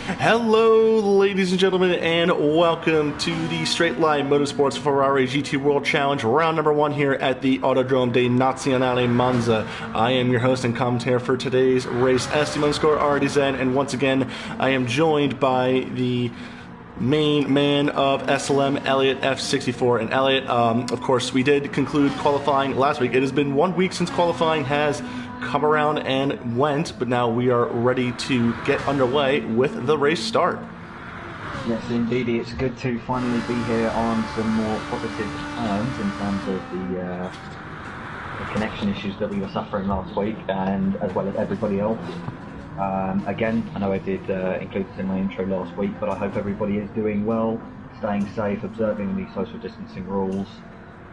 Hello, ladies and gentlemen, and welcome to the Straight Line Motorsports Ferrari GT World Challenge, round number 1 here at the Autodrome dei Nazionali Monza. I am your host and commentator for today's race, @RDZ, and once again, I am joined by the main man of SLM, Elliot F64. And Elliot, of course, we did conclude qualifying last week. It has been 1 week since qualifying has come around and went, but now we are ready to get underway with the race start. Yes, indeed. It's good to finally be here on some more positive terms in terms of the connection issues that we were suffering last week, and as well as everybody else. Again, I know I did include this in my intro last week, but I hope everybody is doing well, staying safe, observing the social distancing rules,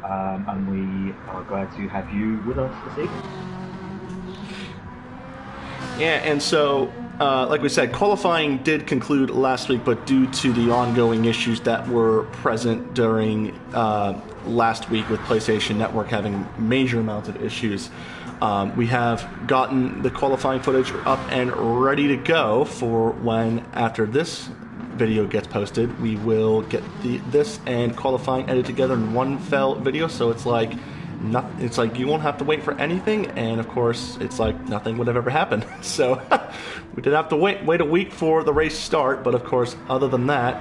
and we are glad to have you with us this evening. Yeah, and so, like we said, qualifying did conclude last week, but due to the ongoing issues that were present during last week with PlayStation Network having major amounts of issues, we have gotten the qualifying footage up and ready to go for when, after this video gets posted, we will get this and qualifying edited together in one fell video, so it's like you won't have to wait for anything, and of course it's like nothing would have ever happened. So we did have to wait a week for the race start, but of course other than that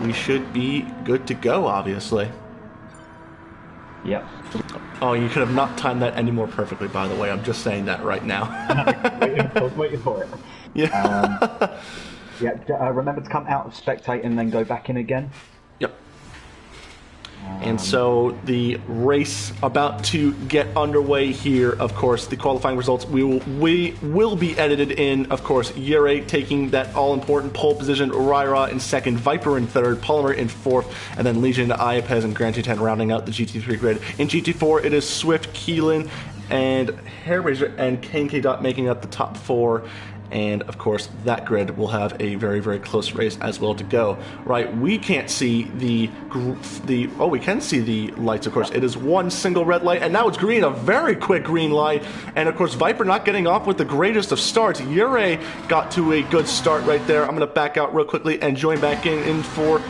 we should be good to go, obviously. Yep. Oh, you could have not timed that any more perfectly, by the way. I'm just saying that right now. I was waiting for it. Yeah. Remember to come out of spectate and then go back in again. Yep. And so the race about to get underway here. Of course, the qualifying results we will be edited in. Of course, Yuri taking that all-important pole position, Raira in second, Viper in third, Polymer in fourth, and then Legion, Iapez, and Grand G10 rounding out the GT3 grid. In GT4, it is Swift, Keelan, and Hairraiser and K&K Dot making up the top 4. And of course, that grid will have a very, very close race as well to go. Right, we can't see we can see the lights, of course. It is one single red light, and now it's green, a very quick green light. And of course, Viper not getting off with the greatest of starts. Yuri got to a good start right there. I'm going to back out real quickly and join back in for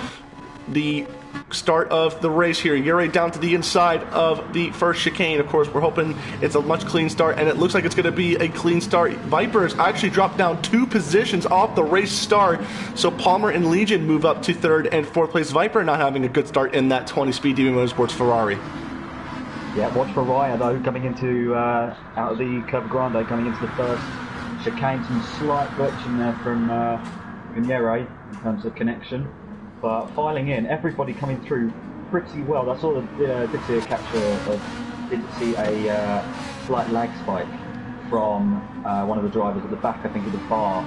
the start of the race here. Yuri down to the inside of the first chicane. Of course, we're hoping it's a much clean start, and it looks like it's going to be a clean start. Vipers actually dropped down 2 positions off the race start, so Palmer and Legion move up to 3rd and 4th place. Viper not having a good start in that 20-speed DB Motorsports Ferrari. Yeah, watch for Raya though, coming into out of the Curva Grande, coming into the first chicane. Some slight glitch in there from Yuri in terms of connection. But filing in, everybody coming through pretty well. I saw did see a capture of, did see a slight lag spike from one of the drivers at the back, I think of the bar,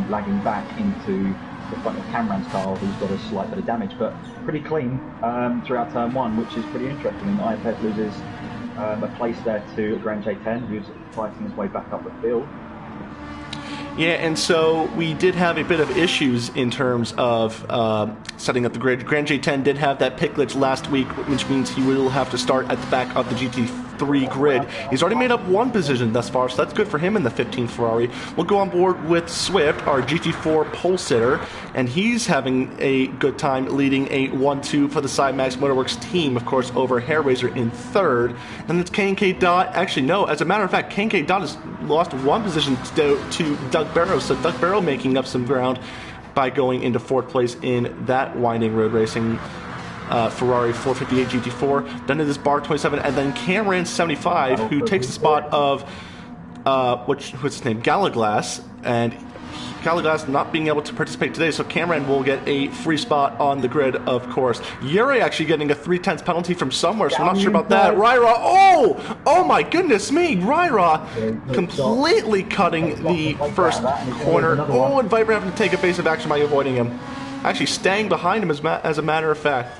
lagging back into the front of Cameron's car, who's got a slight bit of damage, but pretty clean throughout turn 1, which is pretty interesting. And iPad loses a place there to Grand J10, who's fighting his way back up the field. Yeah, and so we did have a bit of issues in terms of setting up the grid. Grand J10 did have that pit glitch last week, which means he will have to start at the back of the GT3 grid. He's already made up 1 position thus far, so that's good for him in the 15th Ferrari. We'll go on board with Swift, our GT4 pole sitter, and he's having a good time leading a 1-2 for the Sidemax Motorworks team, of course, over Hairraiser in 3rd. And it's K&K Dot. Actually, no, as a matter of fact, K&K Dot has lost 1 position to Doug Barrow, so Doug Barrow making up some ground by going into 4th place in that winding road racing Ferrari 458 GT4. Then it is Bar 27, and then Cameron 75, who takes the spot of what's his name, Galaglass, and Galaglass not being able to participate today, so Cameron will get a free spot on the grid, of course. Yuri actually getting a 3/10 penalty from somewhere, so I'm not sure about that. Raira, oh my goodness me, Raira completely cutting the first corner. Oh, and Viper having to take evasive action by avoiding him. Actually staying behind him as a matter of fact.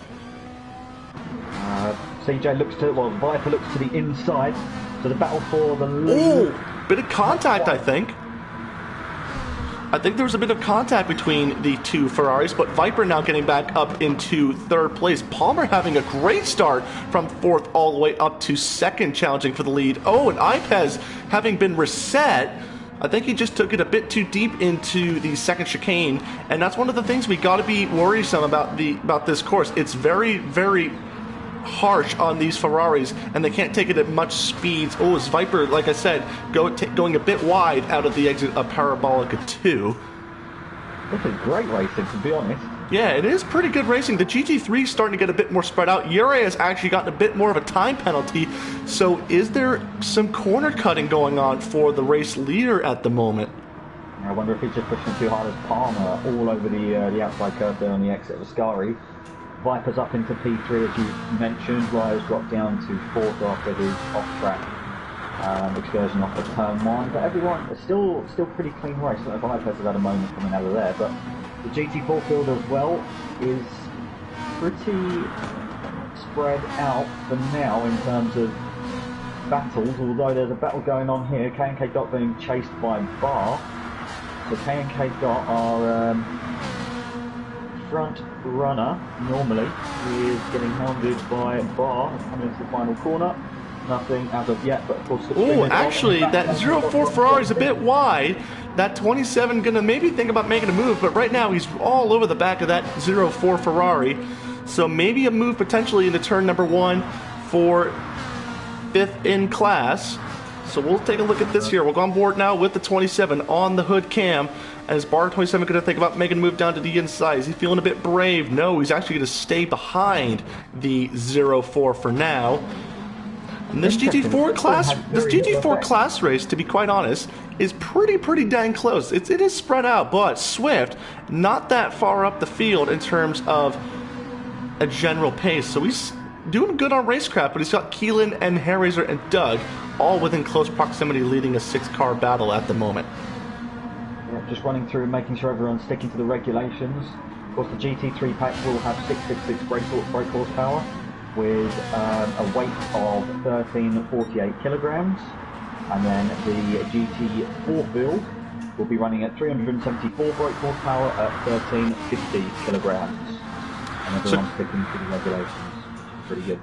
CJ looks to, well, Viper looks to the inside, so the battle for the lead. Oh, bit of contact, I think. I think there was a bit of contact between the 2 Ferraris, but Viper now getting back up into 3rd place. Palmer having a great start from 4th all the way up to 2nd, challenging for the lead. Oh, and Iapez having been reset I think he just took it a bit too deep into the second chicane, and that's one of the things we got to be worrisome about this course. It's very, very harsh on these Ferraris, and they can't take it at much speeds. Oh, is Viper, like I said, going a bit wide out of the exit of Parabolica 2. This is great racing, to be honest. Yeah, it is pretty good racing. The GT3 is starting to get a bit more spread out. Ure has actually gotten a bit more of a time penalty. So is there some corner cutting going on for the race leader at the moment? I wonder if he's just pushing too hard as Palmer all over the outside curve there on the exit of Ascari. Viper's up into P3 as you mentioned. Ryo's dropped down to 4th after his off-track excursion off of turn 1. But everyone, it's still pretty clean race. So Viper's had a moment coming out of there, but the GT4 field as well is pretty spread out for now in terms of battles, although there's a battle going on here. K&K Dot being chased by Bar. So K&K Dot are front runner normally. He is getting hounded by Bar coming into the final corner. Nothing as of yet, but of course... Oh, actually, that 04 Ferrari is a bit wide. That 27 gonna maybe think about making a move, but right now he's all over the back of that 04 Ferrari. So maybe a move potentially into turn number 1 for 5th in class. So we'll take a look at this here. We'll go on board now with the 27 on the hood cam. As Bar 27 going to think about making a move down to the inside. Is he feeling a bit brave? No, he's actually going to stay behind the 04 for now. And this GT4 class race, to be quite honest, is pretty dang close. It is spread out, but Swift not that far up the field in terms of a general pace. So he's doing good on racecraft, but he's got Keelan and Hairraiser and Doug all within close proximity, leading a 6-car battle at the moment. Yeah, just running through and making sure everyone's sticking to the regulations. Of course, the GT3 pack will have 666 brake horsepower, with a weight of 1348 kilograms, and then the GT4 build will be running at 374 brake horsepower at 1350 kilograms, and everyone's sticking to the regulations. Pretty good.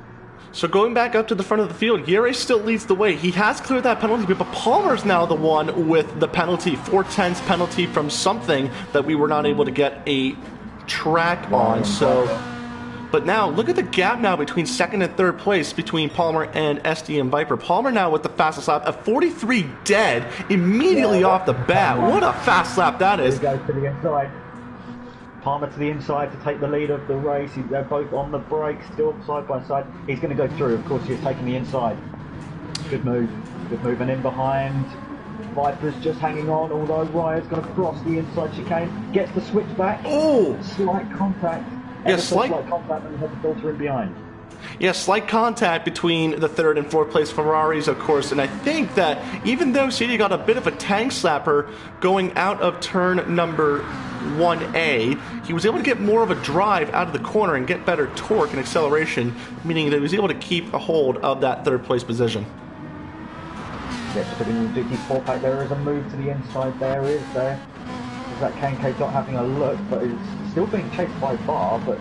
So going back up to the front of the field, Yere still leads the way. He has cleared that penalty, but Palmer's now the one with the penalty, 4/10 penalty from something that we were not able to get a track on. So. But now, look at the gap now between 2nd and 3rd place between Palmer and SD and Viper. Palmer now with the fastest lap, a 43 dead, immediately off the bat. What a fast lap that is. He goes to the inside. Palmer to the inside to take the lead of the race. They're both on the brakes, still side by side. He's going to go through. Of course, he's taking the inside. Good move. Good move. And in behind, Viper's just hanging on, although Ryo's going to cross the inside chicane. Gets the switch back. Oh! Slight contact. Yeah, slight contact, and had the filter in behind. Yeah, slight contact between the 3rd and 4th place Ferraris, of course, and I think that even though CD got a bit of a tank slapper going out of turn number 1A, he was able to get more of a drive out of the corner and get better torque and acceleration, meaning that he was able to keep a hold of that 3rd place position. Yeah, just putting the GT4 pack, there is a move to the inside, there is that K&K Dot having a look, but is still being chased by Bar, but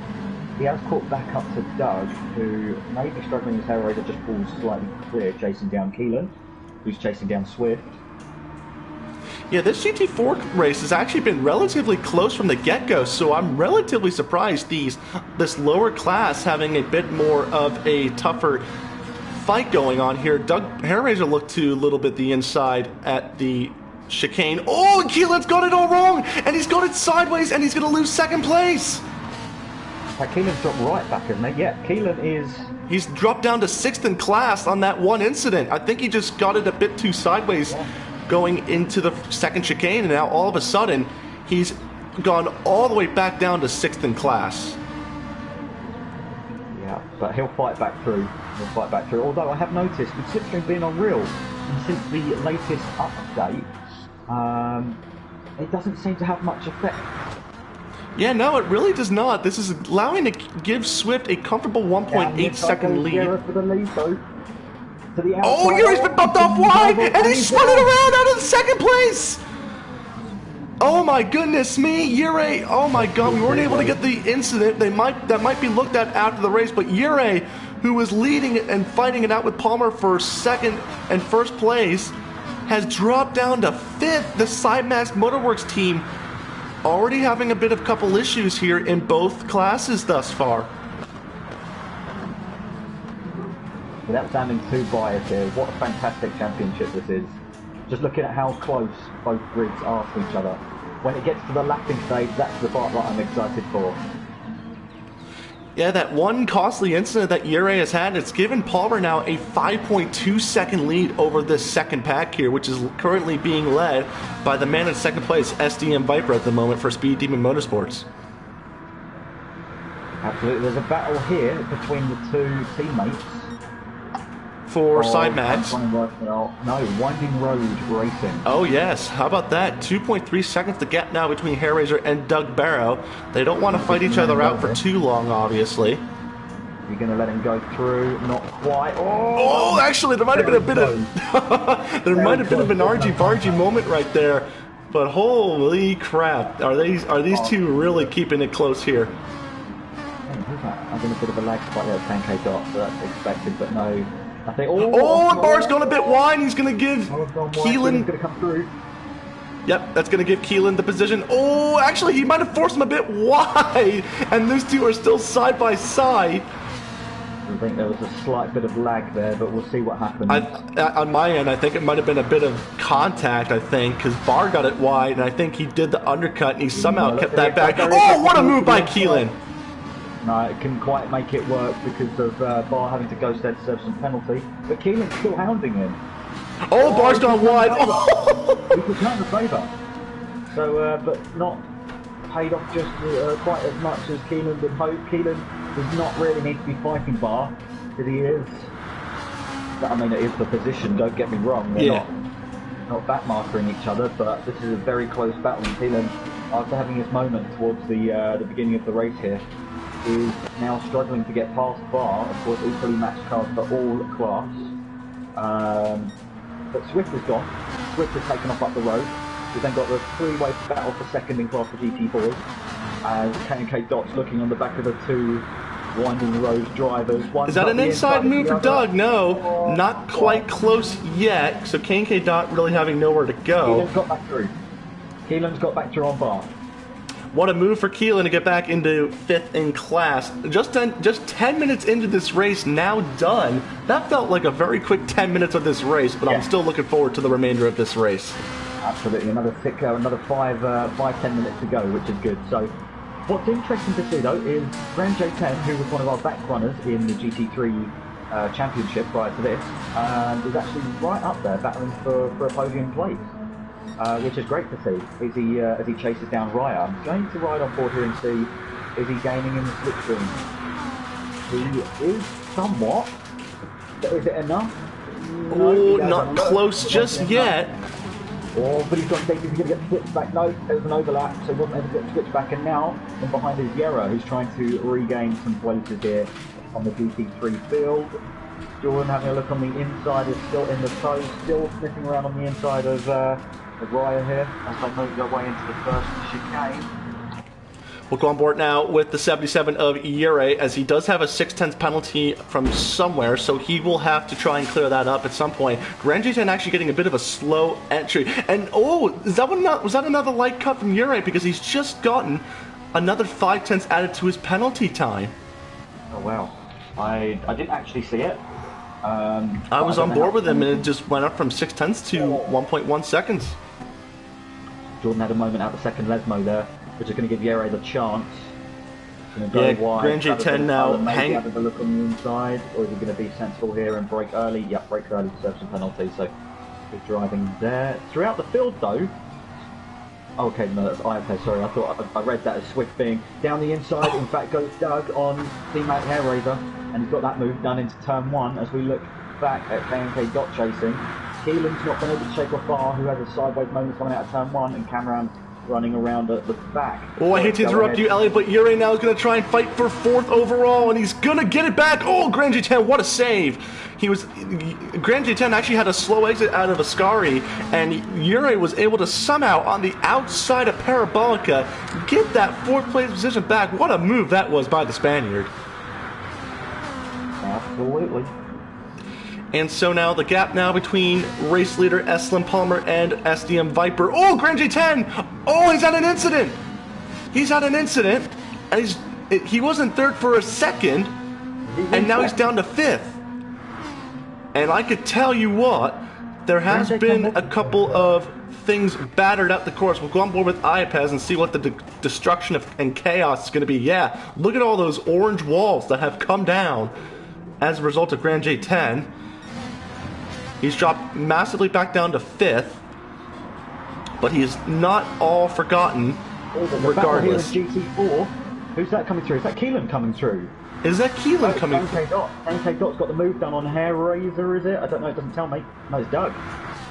he has caught back up to Doug, who may be struggling. His Hairraiser just pulls slightly clear, chasing down Keelan, who's chasing down Swift. Yeah, this GT4 race has actually been relatively close from the get-go, so I'm relatively surprised this lower class having a bit more of a tougher fight going on here. Doug Hairraiser looked to a little bit the inside at the chicane. Oh, and Keelan's got it all wrong, and he's got it sideways, and he's going to lose 2nd place. Keelan's dropped right back, isn't he? Yeah, Keelan is... He's dropped down to 6th in class on that one incident. I think he just got it a bit too sideways going into the 2nd chicane, and now all of a sudden, he's gone all the way back down to 6th in class. Yeah, but he'll fight back through. Although I have noticed, with Slipstream being on Real, and since the latest update, it doesn't seem to have much effect. Yeah, no, it really does not. This is allowing to give Swift a comfortable 1.8 second lead. For the lead though. To the oh, Yuri's been bumped off wide, and he's spun it around out of the 2nd place. Oh my goodness me, Yuri! Oh my God, we weren't able to get the incident. That might be looked at after the race, but Yuri, who was leading it and fighting it out with Palmer for 2nd and 1st place, has dropped down to 5th. The Sidemax Motorworks team already having a bit of couple issues here in both classes thus far. Without sounding too biased here, what a fantastic championship this is. Just looking at how close both grids are to each other. When it gets to the lapping stage, that's the part that I'm excited for. Yeah, that one costly incident that Ure has had, it's given Palmer now a 5.2 second lead over this second pack here, which is currently being led by the man in second place, SDM Viper at the moment for Speed Demon Motorsports. Absolutely, there's a battle here between the two teammates. For Sidemax. No, Winding Road Racing. Oh yes, how about that? 2.3 seconds the gap now between Hairraiser and Doug Barrow. They don't want to fight each other out for too long, obviously. You're going to let him go through? Not quite. Oh, actually, there might have been a bit of there might have been an argy-bargy moment right there. But holy crap, are these two really keeping it close here? Who's that? Having a bit of a lag spot there, 10k dot, so that's expected, but no. I think, and Barr's gone a bit wide. He's going to give Keelan. Going to come through. Yep, that's going to give Keelan the position. Oh, actually, he might have forced him a bit wide, and those two are still side by side. I think there was a slight bit of lag there, but we'll see what happens. On my end, I think it might have been a bit of contact, I think, because Bar got it wide, and I think he did the undercut, and he somehow kept that back. Oh, what a move by Keelan! No, it couldn't quite make it work because of Bar having to go instead to serve some penalty. But Keelan's still hounding him. Oh, Bar's gone wide. He could turn the favour. So, but not paid off just quite as much as Keelan would hope. Keelan does not really need to be fighting Bar, because he is. I mean, it is the position, don't get me wrong. They're not backmarkering each other, but this is a very close battle. And Keelan, after having his moment towards the beginning of the race here, is now struggling to get past Bar. Of course, equally matched cars for all class. But Swift is gone. Swift has taken off up the road. We've then got the three-way battle for second in class for GT boys. As K&K Dot's looking on the back of the two Winding Road drivers. Is that an inside move for Doug? No, not quite close yet. So K&K Dot really having nowhere to go. Keelan's got back through. Keelan's got back through on Bar. What a move for Keelan to get back into 5th in class. Just 10 minutes into this race, now done. That felt like a very quick 10 minutes of this race, but I'm still looking forward to the remainder of this race. Absolutely, another 5-10 minutes to go, which is good. So, what's interesting to see though is Grand J10, who was one of our back runners in the GT3 championship prior to this, is actually right up there battling for a podium place. Which is great to see as he chases down Raya. I'm going to ride on board here and see, is he gaining in the slipstream? He is somewhat, but is it enough? No, not close just yet. Oh, but he's got he's going to get switched back. No, there was an overlap, so he wasn't able to get switched back. And now, from behind is Yera, who's trying to regain some places here on the GT3 field. Jordan having a look on the inside, is still in the toes, still sniffing around on the inside of Raya here as they move their way into the first chicane. We'll go on board now with the 77 of Ure, as he does have a 6/10 penalty from somewhere, so he will have to try and clear that up at some point. Grand J10 actually getting a bit of a slow entry. And was that another light cut from Ure? Because he's just gotten another 5/10 added to his penalty time. Oh wow. I didn't actually see it. I was on board with him, and it just went up from 6/10 to 1.1 seconds. Jordan had a moment out the second Lesmo there, which is going to give Yere the chance. Grand J10 now maybe have a look on the inside, or is he going to be sensible here and brake early? Yep, brake early to serve some penalty, so good driving there. Throughout the field though, okay, no, that's okay, sorry, I thought I read that as Swift being down the inside. In fact, goes Doug on teammate Hairraiser, and he's got that move done into turn 1 as we look back at K&K Dot chasing. Keelan's not been able to shake off Bar, who has a sideways moment coming out of turn 1, and Cameron running around at the back. Oh, I hate to interrupt you, Elliot, but Ure now is going to try and fight for 4th overall, and he's going to get it back. Oh, Grand J10, what a save. Grand J10 actually had a slow exit out of Ascari, and Ure was able to somehow, on the outside of Parabolica, get that 4th place position back. What a move that was by the Spaniard. Absolutely. And so now the gap now between race leader SLM Palmer and SDM Viper. Oh, Grand J10! Oh, he's had an incident! He's had an incident, and he was in third for a second, and now he's down to fifth. And I could tell you what, there has been a couple of things battered up the course. We'll go on board with iPads and see what the destruction and chaos is going to be. Yeah, look at all those orange walls that have come down as a result of Grand J10. He's dropped massively back down to fifth, but he is not all forgotten, regardless. Here in GT4, who's that coming through? Is that Keelan coming through? Is that Keelan coming through? NK Dot's got the move done on Hair Razor, is it? I don't know, it doesn't tell me. No, it's Doug.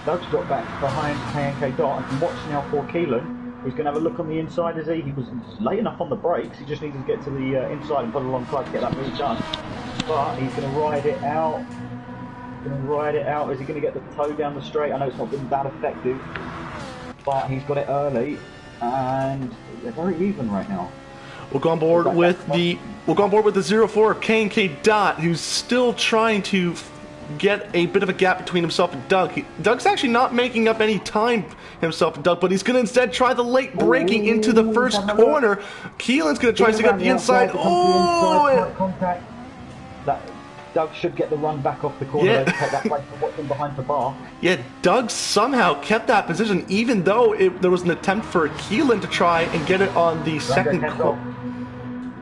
Doug's got back behind NK Dot and can watch now for Keelan. He's going to have a look on the inside, is he? He was late enough on the brakes, he just needed to get to the inside and put a long try to get that move done. But he's going to ride it out. Is he going to get the toe down the straight? I know it's not been that effective, but he's got it early, and they're very even right now. We'll go on board with the 04 of K&K Dot, who's still trying to get a bit of a gap between himself and Doug. Doug's actually not making up any time himself and Doug, but he's going to instead try the late braking into the first corner. Keelan's going to try to get the inside. Oh! Contact. Doug should get the run back off the corner. Yeah. Take that place for what's in behind the bar. Yeah, Doug somehow kept that position, even though there was an attempt for Keelan to try and get it on the second corner.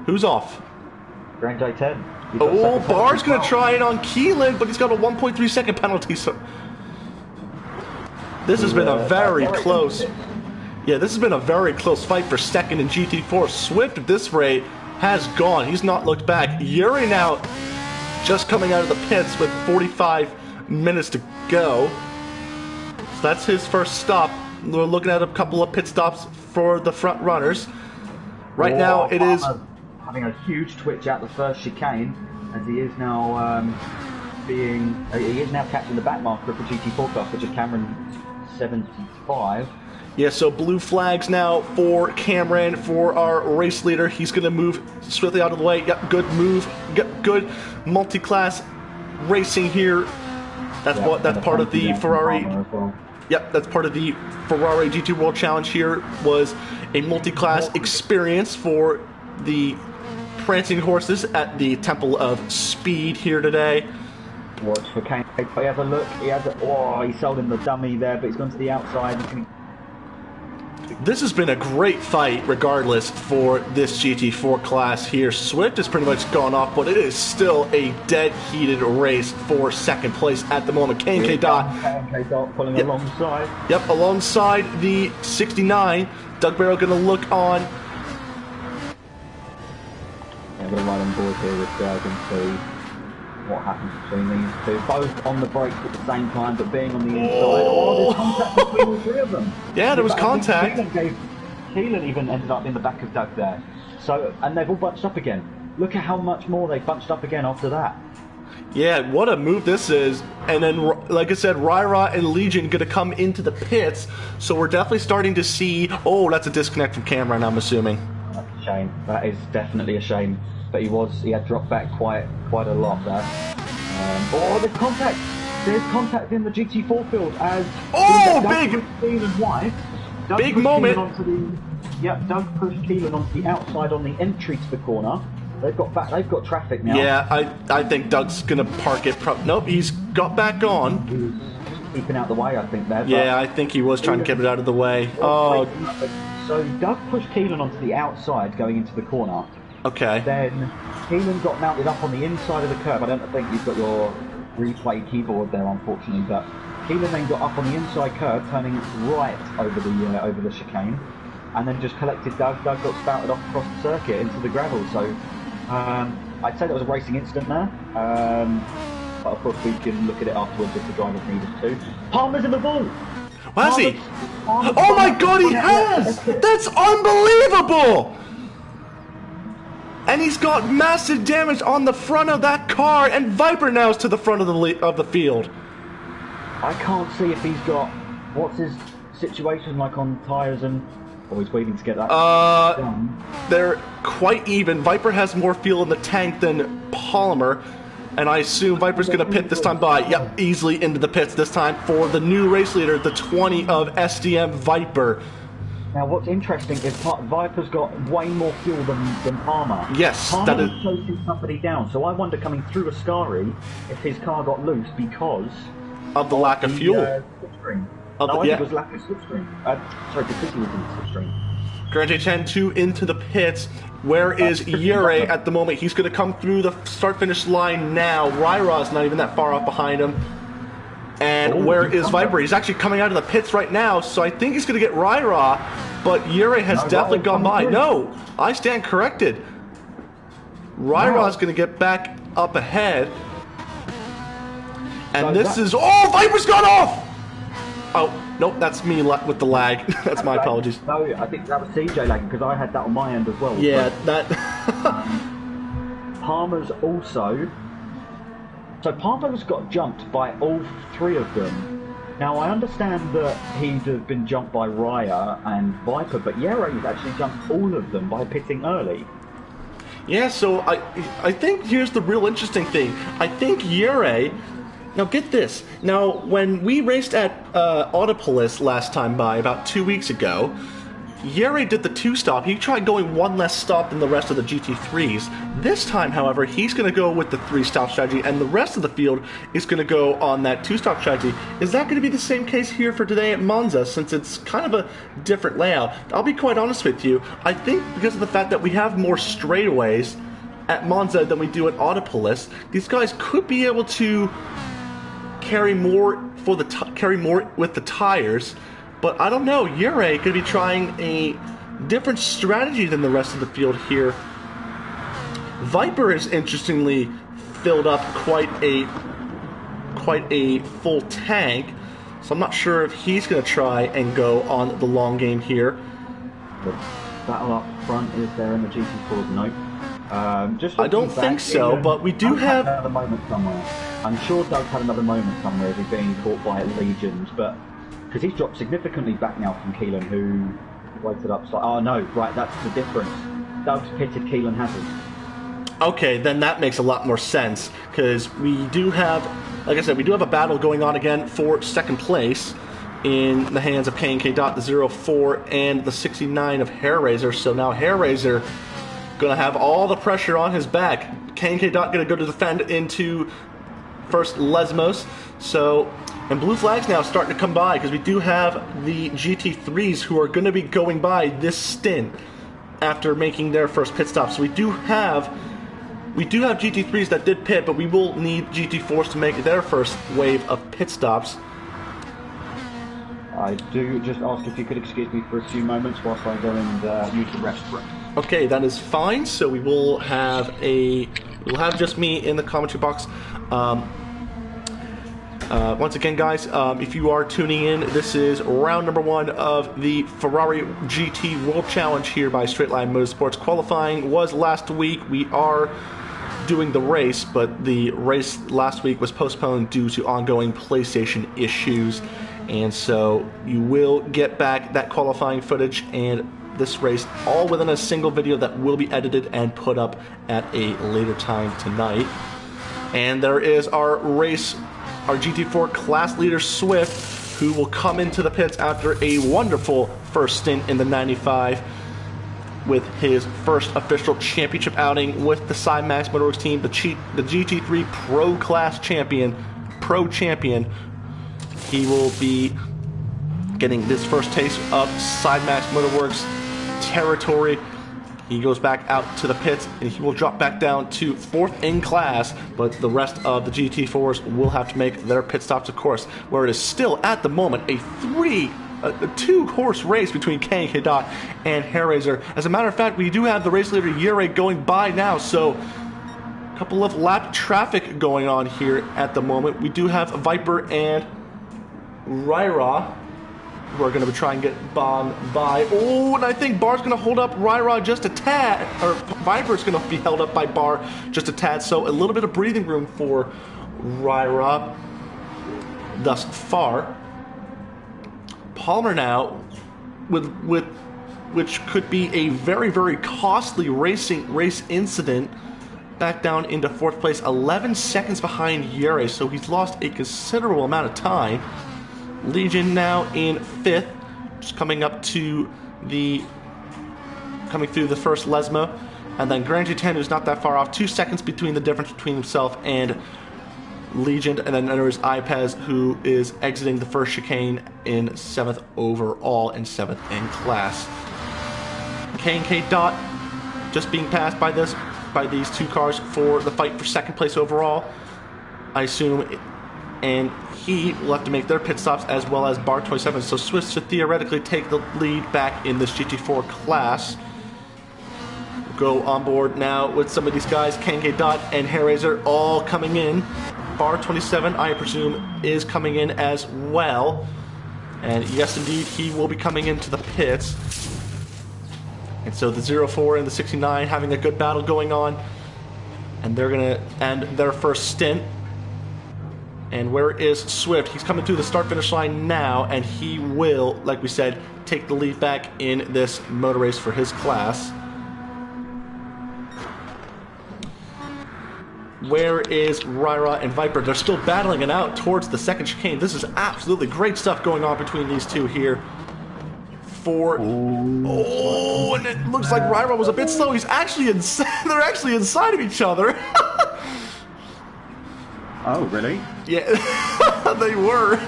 Who's off? Grand J10. Oh, Barr's going to try it on Keelan, but he's got a 1.3 second penalty. So this has been a very close. Yeah, this has been a very close fight for second in GT4. Swift at this rate has gone. He's not looked back. Yuri now just coming out of the pits with 45 minutes to go. So that's his first stop. We're looking at a couple of pit stops for the front runners. Right now it is having a huge twitch out the first chicane, as he is now catching the back marker for GT4 class, which is Cameron 75. Yeah, so blue flags now for Cameron, for our race leader. He's going to move swiftly out of the way. Yep, good move. Good multi-class racing here. That's part of the Ferrari. Yep, that's part of the Ferrari GT World Challenge here, was a multi-class experience for the prancing horses at the Temple of Speed here today. Watch for Kane. He has a look. He sold him the dummy there, but he's gone to the outside. This has been a great fight, regardless, for this GT4 class here. Swift has pretty much gone off, but it is still a dead-heated race for second place at the moment. K&K Dot pulling alongside. Yep, alongside the 69. Doug Barrow going to look on. I'm going to ride on board here with Doug and see what happens between these two. Both on the brakes at the same time, but being on the inside. Oh, there's contact between all three of them. Yeah, there was contact. Keelan even ended up in the back of Doug there. So, and they've all bunched up again. Look at how much more they bunched up again after that. Yeah, what a move this is. And then, like I said, Ryra and Legion going to come into the pits. So we're definitely starting to see... Oh, that's a disconnect from Cameron, I'm assuming. That's a shame. That is definitely a shame. But he had dropped back quite a lot there. The contact! There's contact in the GT4 field as... Oh, big! Big moment! Doug pushed Keelan onto the outside on the entry to the corner. They've got traffic now. Yeah, I think Doug's gonna park it. Nope, he's got back on. He was keeping out the way, I think, there. Yeah, I think he was trying to get it out of the way. Oh. So Doug pushed Keelan onto the outside going into the corner. Okay. Then Keelan got mounted up on the inside of the curb. I don't think you've got your replay keyboard there, unfortunately, but Keelan then got up on the inside curb, turning right over the chicane, and then just collected Doug. Doug got spouted off across the circuit into the gravel. So I'd say that was a racing incident there. But of course we can look at it afterwards if the driver needed to. Palmer's in the ball. Has he? Oh my God, he has! That's unbelievable! And he's got massive damage on the front of that car, and Viper now is to the front of the field. I can't see if he's got... What's his situation like on tyres and... Oh, he's waiting to get that done. They're quite even. Viper has more fuel in the tank than Palmer. And I assume Viper's going to pit this time by, yep, easily into the pits this time for the new race leader, the 20 of SDM Viper. Now, what's interesting is Viper's got way more fuel than Palmer. Yes, Palmer that is was chasing somebody down, so I wonder coming through Ascari if his car got loose because of the lack of fuel. Slipstream. I think it was lack of slipstream. Sorry, because he was in the slipstream. Grand J10 2 into the pits. Where is Yurei at the moment? He's going to come through the start-finish line now. Ryra's not even that far off behind him. And where is Viper? He's actually coming out of the pits right now, so I think he's going to get Ryra, but Yurei has definitely gone by. No, I stand corrected. Ryra's going to get back up ahead. And this is... Oh, Viper's gone off! Oh, nope, that's me with the lag. That's my apologies. No, I think that was CJ lagging, because I had that on my end as well. Yeah, that... Palmer's also... So Palmer's got jumped by all three of them. Now, I understand that he'd have been jumped by Raya and Viper, but Yero's actually jumped all of them by pitting early. Yeah, so I think here's the real interesting thing. I think Yurei... Now get this. Now, when we raced at Autopolis last time by, about 2 weeks ago, Yurei did the 2-stop. He tried going one less stop than the rest of the GT3s. This time, however, he's going to go with the 3-stop strategy, and the rest of the field is going to go on that 2-stop strategy. Is that going to be the same case here for today at Monza, since it's kind of a different layout? I'll be quite honest with you. I think because of the fact that we have more straightaways at Monza than we do at Autopolis, these guys could be able to carry more with the tires. But I don't know, Yurei could be trying a different strategy than the rest of the field here. Viper has interestingly filled up quite a full tank, so I'm not sure if he's going to try and go on the long game here. The battle up front is there in the GT4s? Nope. I don't think so, but we do have another moment somewhere. I'm sure Doug had another moment somewhere as he's being caught by Legions, but because he's dropped significantly back now from Keelan, who waited up. Oh no, right, that's the difference. Doug's pitted, Keelan hasn't. Okay, then that makes a lot more sense, because we do have, like I said, we do have a battle going on again for second place in the hands of K&K Dot, the 04 and the 69 of Hairraiser. So now Hairraiser going to have all the pressure on his back. K&K Dot going to go to defend into first Lesmos. So, and blue flags now starting to come by, because we do have the GT3s who are going to be going by this stint after making their first pit stop. So we do have GT3s that did pit, but we will need GT4s to make their first wave of pit stops. I do just ask if you could excuse me for a few moments whilst I go and use the restroom. Okay, that is fine. So we will have just me in the commentary box. Once again, guys, if you are tuning in, this is round number 1 of the Ferrari GT World Challenge here by Straight Line Motorsports. Qualifying was last week. We are doing the race, but the race last week was postponed due to ongoing PlayStation issues. And so you will get back that qualifying footage and this race all within a single video that will be edited and put up at a later time tonight. And there is our race, our GT4 class leader Swift, who will come into the pits after a wonderful first stint in the 95 with his first official championship outing with the Cymax Motorworks team, the GT3 Pro Class champion, Pro Champion. He will be getting this first taste of Cymax Motorworks territory. He goes back out to the pits and he will drop back down to 4th in class, but the rest of the GT4s will have to make their pit stops, of course, where it is still at the moment a 2-horse race between K&K Dot and Hairraiser. As a matter of fact, we do have the race leader Yurei going by now, so a couple of lap traffic going on here at the moment. We do have Viper and Ryra, who are going to try and get bombed by. Oh, and I think Bar's going to hold up Ryra just a tad, or Viper's going to be held up by Bar just a tad, so a little bit of breathing room for Ryra thus far. Palmer now, which could be a very, very costly race incident back down into 4th place, 11 seconds behind Yuri, so he's lost a considerable amount of time. Legion now in 5th, just coming through the first Lesmo, and then Grand G10, who's not that far off, 2 seconds between the difference between himself and Legion, and then there's Ipez, who is exiting the first chicane in 7th overall and 7th in class. K and K Dot just being passed by these 2 cars for the fight for 2nd place overall, I assume, and he will have to make their pit stops as well as Bar 27, so Swiss should theoretically take the lead back in this GT4 class. We'll go on board now with some of these guys. K and K Dot and Hairraiser all coming in. Bar 27, I presume, is coming in as well. And yes, indeed, he will be coming into the pits. And so the 04 and the 69 having a good battle going on. And they're going to end their first stint. And where is Swift? He's coming through the start-finish line now, and he will, like we said, take the lead back in this motor race for his class. Where is Ryra and Viper? They're still battling it out towards the 2nd chicane. This is absolutely great stuff going on between these two here. Oh, and it looks like Ryra was a bit slow. He's actually they're actually inside of each other. Oh, really? Yeah, they were.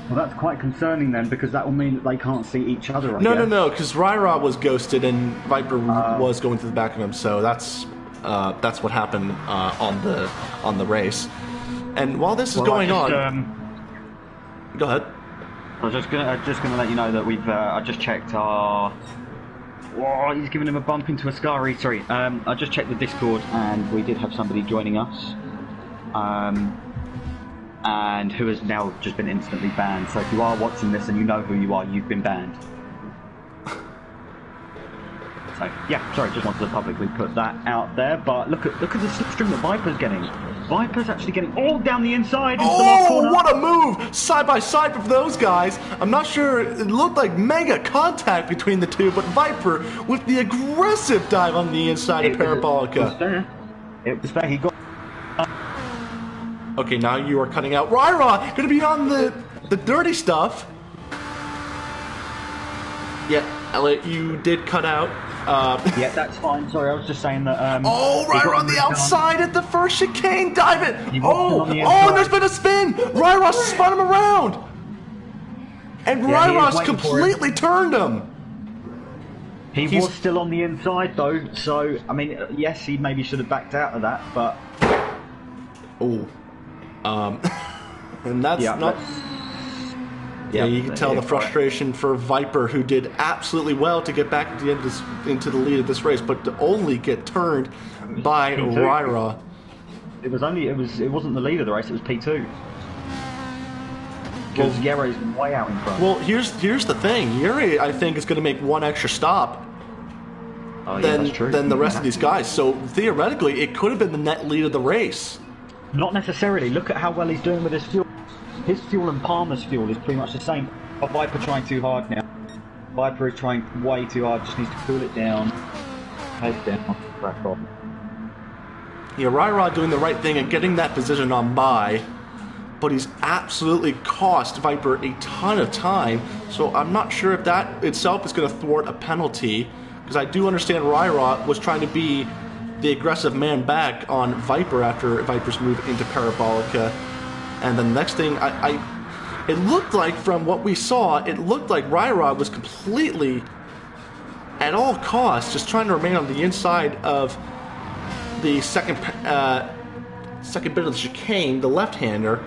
Well, that's quite concerning then, because that will mean that they can't see each other, I guess. No, because Ryra was ghosted and Viper was going to the back of him, so that's what happened on the race. And while this is going on, go ahead. I was just gonna let you know that we've I just checked our. Whoa, he's giving him a bump into a Ascari. Sorry, I just checked the Discord and we did have somebody joining us, and who has now just been instantly banned. So if you are watching this and you know who you are, you've been banned. So yeah, sorry, just wanted to publicly put that out there. But look at the slipstream that Viper's getting. Viper's actually getting all down the inside into the last corner. What a move! Side by side with those guys. I'm not sure, it looked like mega contact between the two, but Viper with the aggressive dive on the inside of Parabolica. It was fair. He got. Okay, now you are cutting out. Ryra gonna be on the dirty stuff. Yeah, Elliot, you did cut out. Yeah, that's fine. Sorry, I was just saying that. Ryra on the outside at the first chicane, dive it! And there's been a spin! Ryra spun him around! And Ryra's completely turned him! He was still on the inside though, so, I mean, yes, he maybe should have backed out of that, but. And that's not. Yeah, you can tell the frustration for Viper, who did absolutely well to get back at the end into the lead of this race, but to only get turned by Ryra. It wasn't the lead of the race, it was P2. Because Yuri's way out in front. Well, here's the thing. Yuri, I think, is going to make one extra stop than the rest of these guys. So theoretically, it could have been the net lead of the race. Not necessarily. Look at how well he's doing with his fuel. His fuel and Palmer's fuel is pretty much the same. But Viper trying too hard now. Viper is trying way too hard, just needs to cool it down. Head down, crack on. Yeah, Ryra doing the right thing and getting that position on by, but he's absolutely cost Viper a ton of time, so I'm not sure if that itself is going to thwart a penalty, because I do understand Ryra was trying to be the aggressive man back on Viper after Viper's move into Parabolica. And the next thing, it looked like, from what we saw, it looked like Ryra was completely, at all costs, just trying to remain on the inside of the second bit of the chicane, the left-hander.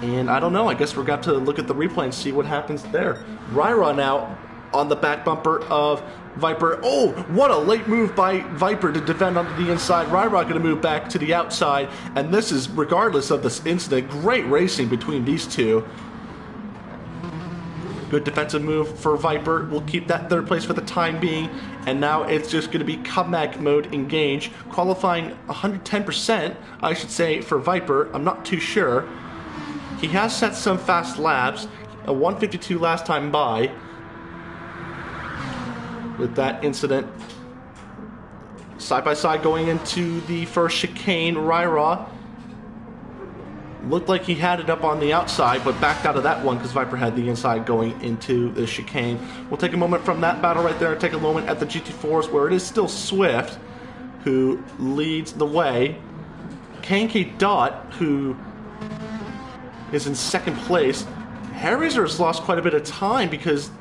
And I don't know, I guess we're going to have to look at the replay and see what happens there. Ryra now on the back bumper of Viper. Oh, what a late move by Viper to defend onto the inside. Ryra going to move back to the outside, and this is, regardless of this incident, great racing between these two. Good defensive move for Viper. We'll keep that third place for the time being, and now it's just going to be comeback mode engage. Qualifying 110%, I should say, for Viper. I'm not too sure. He has set some fast laps, a 152 last time by. With that incident Side by side going into the first chicane. Ryra looked like he had it up on the outside, but backed out of that one because Viper had the inside going into the chicane. We'll take a moment from that battle right there and take a moment at the GT4s where it is still Swift who leads the way. K&K Dot, who is in second place. Hellraiser has lost quite a bit of time because,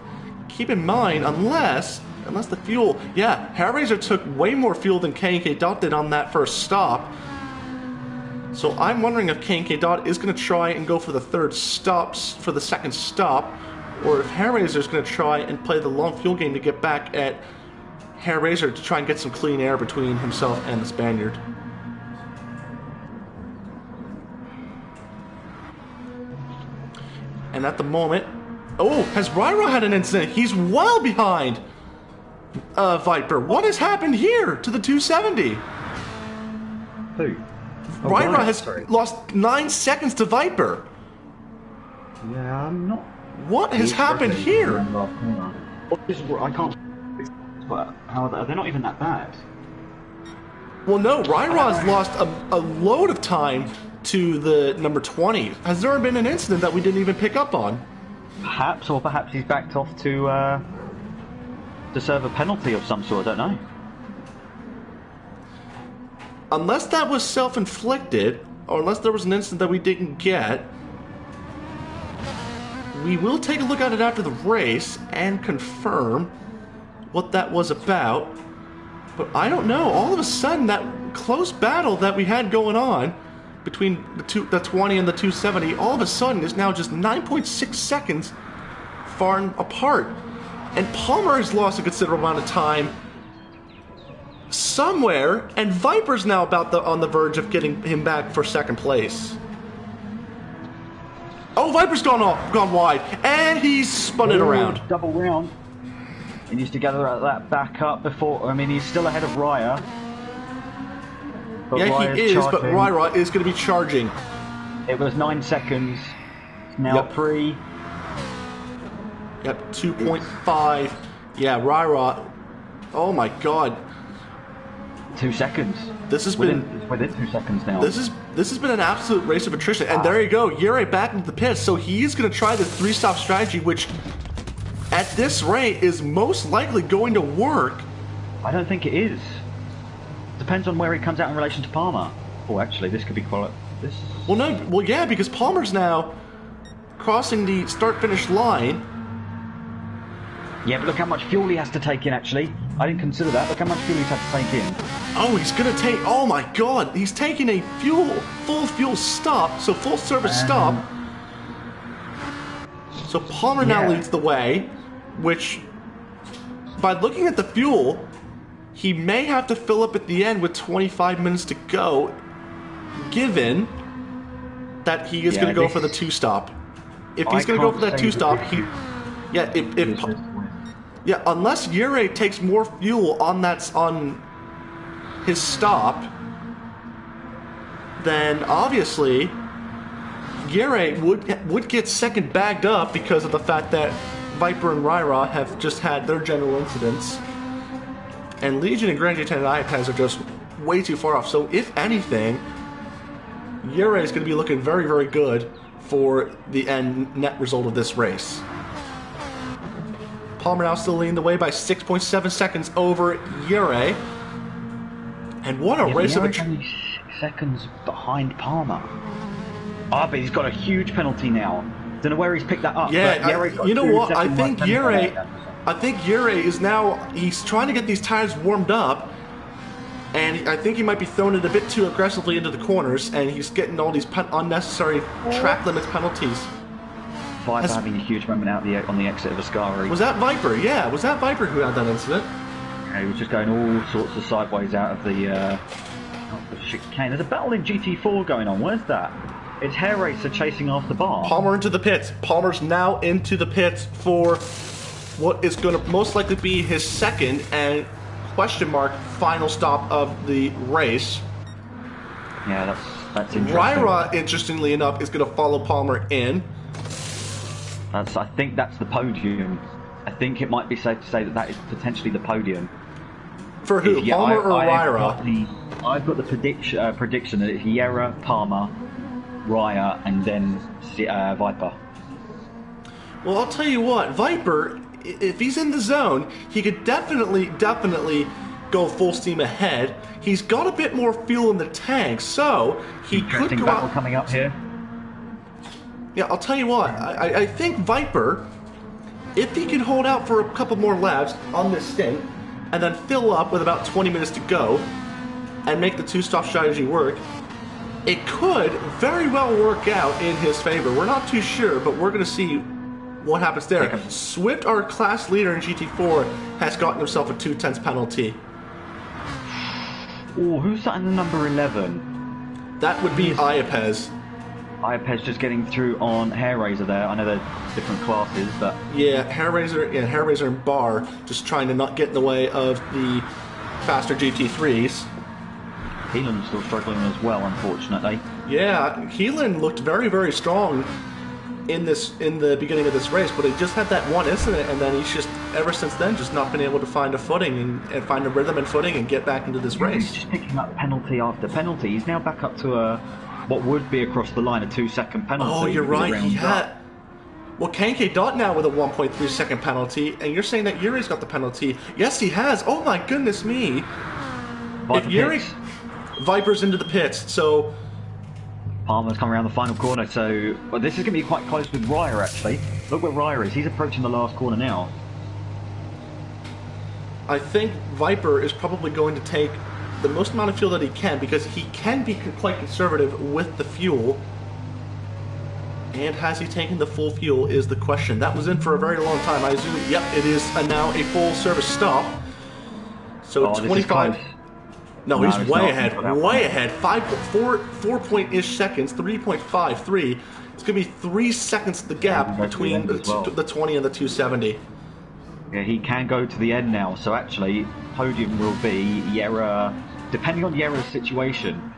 keep in mind, unless the fuel... Yeah, Hellraiser took way more fuel than K&K Dot did on that first stop. So I'm wondering if K&K Dot is going to try and go for the second stop, or if Hellraiser is going to try and play the long fuel game to get back at Hellraiser to try and get some clean air between himself and the Spaniard. And at the moment... Oh, has Ryra had an incident? He's well behind Viper. What has happened here to the 270? Who? Oh, Ryra has lost 9 seconds to Viper. Yeah, I'm not... What has happened here? I can't... But how are they not even that bad? Well, no, Ryra's lost a load of time to the number 20. Has there been an incident that we didn't even pick up on? Perhaps, or perhaps he's backed off to serve a penalty of some sort, I don't know. Unless that was self-inflicted, or unless there was an incident that we didn't get, we will take a look at it after the race and confirm what that was about. But I don't know, all of a sudden that close battle that we had going on between the 20 and the 270, all of a sudden is now just 9.6 seconds far apart. And Palmer has lost a considerable amount of time somewhere, and Viper's now on the verge of getting him back for second place. Oh, Viper's gone wide, and he's spun it around. Double round. He needs to gather that back up before... I mean, he's still ahead of Raya. But yeah, Raya's he is, charging. but Ryra is going to be charging. It was 9 seconds. It's now 3. Yep, 2.5. Yeah, Ryra. Oh my god. 2 seconds. This has been within 2 seconds now. This has been an absolute race of attrition. And there you go, Yuri back into the pits. So he's going to try the 3-stop strategy, which at this rate is most likely going to work. I don't think it is. Depends on where he comes out in relation to Palmer. Oh, actually, this could be quite... Well, no. Well, yeah, because Palmer's now crossing the start-finish line. Yeah, but look how much fuel he has to take in, actually. I didn't consider that. Look how much fuel he's had to take in. Oh, he's going to take... Oh, my God. He's taking a full fuel stop, so full service stop. So Palmer now leads the way, which, by looking at the fuel, he may have to fill up at the end with 25 minutes to go, given that he is going to go for the 2-stop. If he's going to go for that 2-stop, unless Yuri takes more fuel on his stop, then obviously Yuri would get second bagged up because of the fact that Viper and Ryra have just had their general incidents, and Legion and Grand J10 and Iapaz are just way too far off. So if anything, Yuri is going to be looking very, very good for the end net result of this race. Palmer now still leading the way by 6.7 seconds over Yuri. And what a race of only 6 seconds behind Palmer. But he's got a huge penalty now. Don't know where he's picked that up. Yeah, you know what? I think Yuri is now... He's trying to get these tires warmed up, and I think he might be throwing it a bit too aggressively into the corners, and he's getting all these unnecessary track limits penalties. Viper having a huge moment out on the exit of Ascari. Was that Viper? Yeah, was that Viper who had that incident? Yeah, he was just going all sorts of sideways out of the chicane. There's a battle in GT4 going on. Where's that? It's Hair Racer chasing after Bar. Palmer into the pits. Palmer's now into the pits for what is going to most likely be his second and question mark final stop of the race. Yeah, that's interesting. Ryra, interestingly enough, is going to follow Palmer in. I think that's the podium. I think it might be safe to say that is potentially the podium. For who, Yeah, Palmer or Ryra? I've got the prediction that it's Yerra, Palmer, Raya, and then Viper. Well, I'll tell you what, Viper, if he's in the zone, he could definitely go full steam ahead. He's got a bit more fuel in the tank, so he could go battle out. coming up here. Yeah, I'll tell you what, I think Viper, if he can hold out for a couple more laps on this stint, and then fill up with about 20 minutes to go, and make the two-stop strategy work, it could very well work out in his favor. We're not too sure, but we're going to see what happens there. Swift, our class leader in GT4, has gotten himself a 2/10 penalty. Oh, who's that in the number 11? That would be Iapez. Iapez just getting through on Hair Razor there. I know they're different classes, but Yeah, Hair Razor and Bar just trying to not get in the way of the faster GT3s. Keelan's still struggling as well, unfortunately. Yeah, Keelan looked very, very strong in the beginning of this race, but he just had that one incident, and then he's just ever since then just not been able to find a footing and find a rhythm and footing and get back into this race. He's just picking up penalty after penalty. He's now back up to what would be across the line a 2-second penalty. Oh, you're right. He had. Well, Kanke Dot now with a 1.3 second penalty, and you're saying that Yuri's got the penalty. Yes, he has. Oh my goodness me! If Yuri, Viper's into the pits, so. Palmer's coming around the final corner, so this is going to be quite close with Raya, actually. Look where Raya is. He's approaching the last corner now. I think Viper is probably going to take the most amount of fuel that he can, because he can be quite conservative with the fuel. And has he taken the full fuel is the question. That was in for a very long time. I assume, yep, it is now a full service stop. So 25... No, he's way ahead. 4 point-ish seconds, 3.53. It's going to be 3 seconds the gap between the 20 and the 270. Yeah, he can go to the end now. So actually, podium will be Yerra. Depending on Yerra's situation,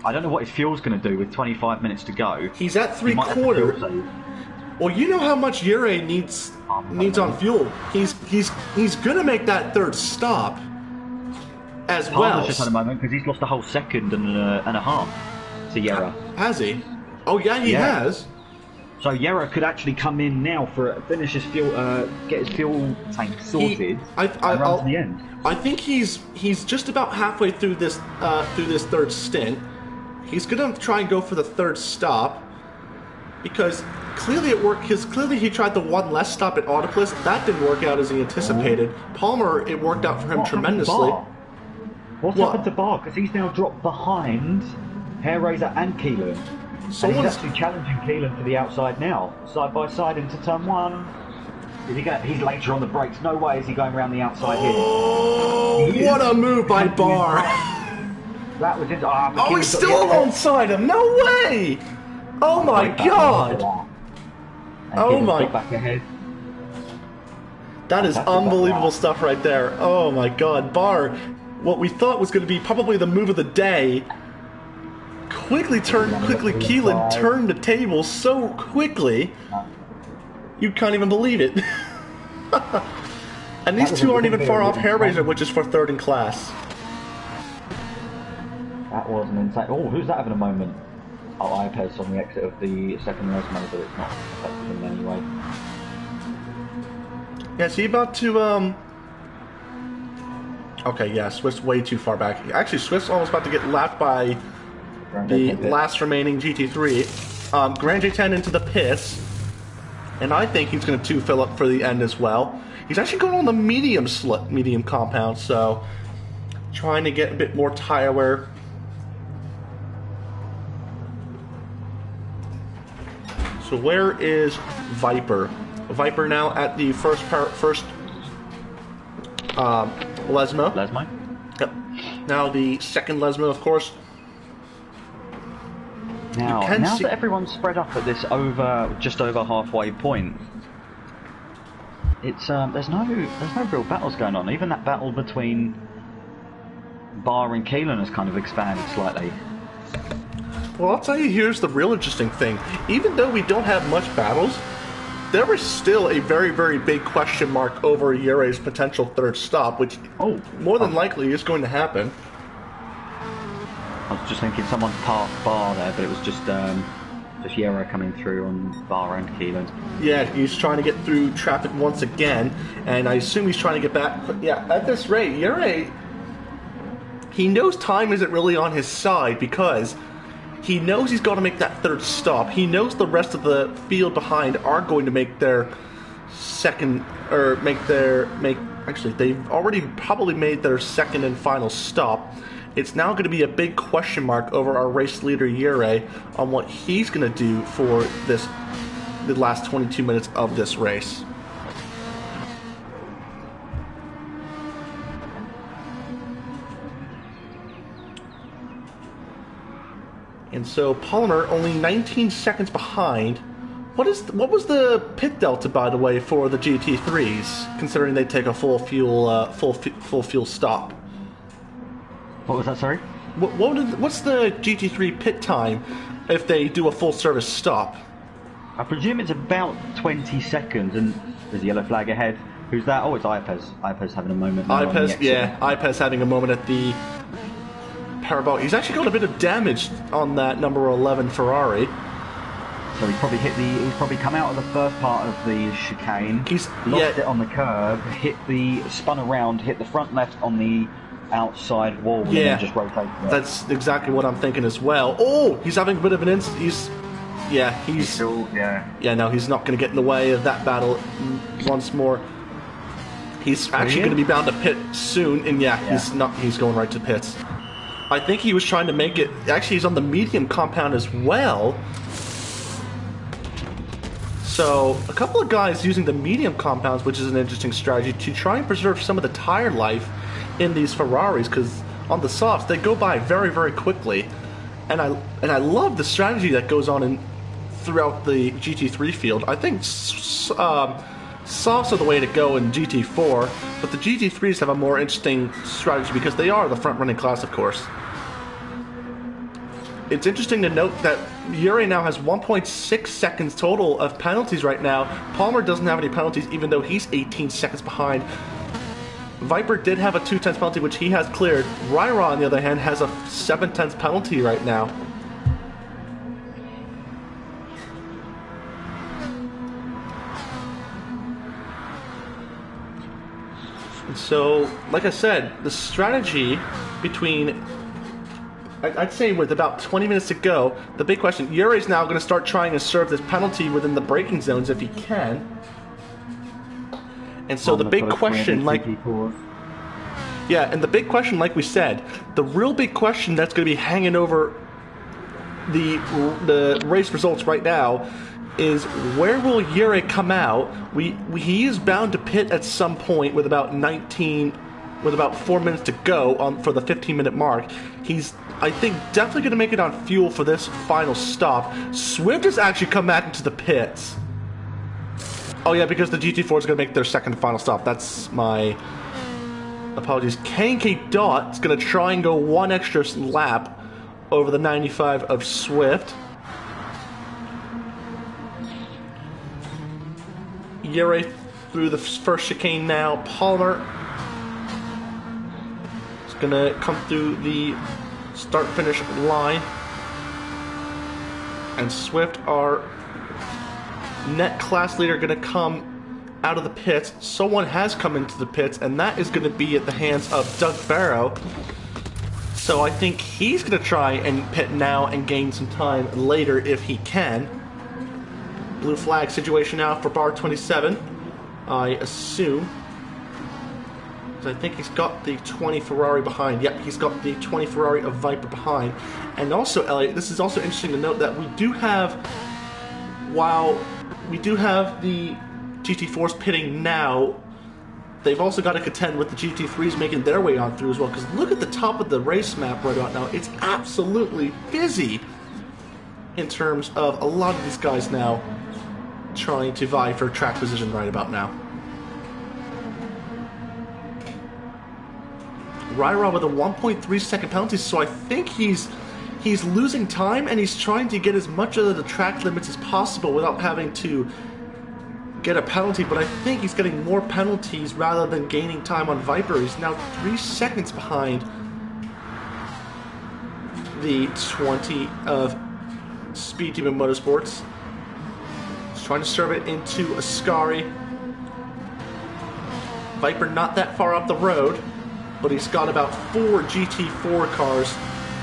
I don't know what his fuel's going to do with 25 minutes to go. He's at 3/4. Well, you know how much Yuri needs on fuel. He's going to make that third stop. As well. Just had a moment because he's lost a whole second and a half to Yerra. Has he? Oh yeah, he has. So Yerra could actually come in now for finish his fuel, get his fuel tank sorted, and run to the end. I think he's just about halfway through this third stint. He's gonna try and go for the third stop because clearly it worked. Because clearly he tried the one less stop at Autopolis. That didn't work out as he anticipated. Palmer, it worked out for him tremendously. What's happened to Bar? Because he's now dropped behind Hair Razor and Keelan. He's actually challenging Keelan to the outside now, side by side into turn 1. He's later on the brakes. No way is he going around the outside here. Oh, what a move by Bar! That was it. He's still alongside him. No way! Oh my god! Oh my! Back ahead. That is unbelievable stuff right there. Oh my god, Bar! What we thought was going to be probably the move of the day. Keelan turned the table so quickly, you can't even believe it. And these two aren't even far off Hair Razor, which is for third in class. That was an insane. Oh, who's that having a moment? Oh, Iapez on the exit of the second resume, but it's not affected him in any way. Yeah, is he about to, Okay, yeah, Swift's way too far back. Actually, Swift's almost about to get lapped by the last remaining GT3. Grand J10 into the pits, and I think he's going to fill up for the end as well. He's actually going on the medium compound, so trying to get a bit more tire wear. So where is Viper? Viper now at the first Lesmo. Yep. Now the second Lesmo, of course. Now that everyone's spread up at this just over halfway point, it's there's no real battles going on. Even that battle between Bar and Keelan has kind of expanded slightly. Well, I'll tell you, here's the real interesting thing. Even though we don't have much battles, there is still a very, very big question mark over Ure's potential third stop, which more than likely is going to happen. I was just thinking someone parked bar there, but it was just Ure coming through on bar and Keelan. Yeah, he's trying to get through traffic once again, and I assume he's trying to get back. But yeah, at this rate, Ure, he knows time isn't really on his side because he knows he's got to make that third stop. He knows the rest of the field behind are going to make their second, or actually, they've already probably made their second and final stop. It's now going to be a big question mark over our race leader Ure on what he's going to do for the last 22 minutes of this race. And so Palmer only 19 seconds behind. What was the pit delta, by the way, for the GT3s, considering they take a full fuel stop? What was that, sorry? What's the GT3 pit time if they do a full service stop? I presume it's about 20 seconds, and there's a yellow flag ahead. Who's that? Oh, it's Iapez. Iapez having a moment now. Iapez having a moment at the parabolic. He's actually got a bit of damage on that number 11 Ferrari. So he's probably come out of the first part of the chicane. He's lost it on the curb, spun around, hit the front left on the outside wall, and then just rotated. That's exactly what I'm thinking as well. Oh, he's having a bit of an incident. He's not going to get in the way of that battle once more. He's actually going to be bound to pit soon, and he's going right to pits. I think he was trying to make it. Actually, he's on the medium compound as well. So a couple of guys using the medium compounds, which is an interesting strategy to try and preserve some of the tire life in these Ferraris, because on the softs they go by very, very quickly, and I love the strategy that goes on throughout the GT3 field. I think softs are the way to go in GT4, but the GT3s have a more interesting strategy because they are the front-running class, of course. It's interesting to note that Ure now has 1.6 seconds total of penalties right now. Palmer doesn't have any penalties, even though he's 18 seconds behind. Viper did have a 2/10 penalty, which he has cleared. Ryra, on the other hand, has a 7/10 penalty right now. And so, like I said, the strategy between... I'd say with about 20 minutes to go, the big question, Ure's now going to start trying to serve this penalty within the braking zones if he can. And so the big question, like we said, the real big question that's going to be hanging over the race results right now is where will Ure come out? He is bound to pit at some point with about 4 minutes to go for the 15-minute mark. He's, I think, definitely going to make it on fuel for this final stop. Swift has actually come back into the pits. Oh yeah, because the GT4 is going to make their second and final stop. That's my apologies. K&K Dot is going to try and go one extra lap over the 95 of Swift. Ure through the first chicane now. Palmer is going to come through the start-finish line. And Swift, our net class leader, going to come out of the pits. Someone has come into the pits, and that is going to be at the hands of Doug Barrow. So I think he's going to try and pit now and gain some time later if he can. Blue flag situation now for bar 27, I assume. I think he's got the 20 Ferrari behind. Yep, he's got the 20 Ferrari of Viper behind. And also, Elliot, this is also interesting to note that we do have, while we do have the GT4s pitting now, they've also got to contend with the GT3s making their way on through as well. Because look at the top of the race map right about now. It's absolutely busy in terms of a lot of these guys now trying to vie for track position right about now. Ryra with a 1.3 second penalty, so I think he's losing time, and he's trying to get as much of the track limits as possible without having to get a penalty, but I think he's getting more penalties rather than gaining time on Viper. He's now 3 seconds behind the 20 of Speed Demon Motorsports. He's trying to serve it into Ascari. Viper not that far up the road, but he's got about 4 GT4 cars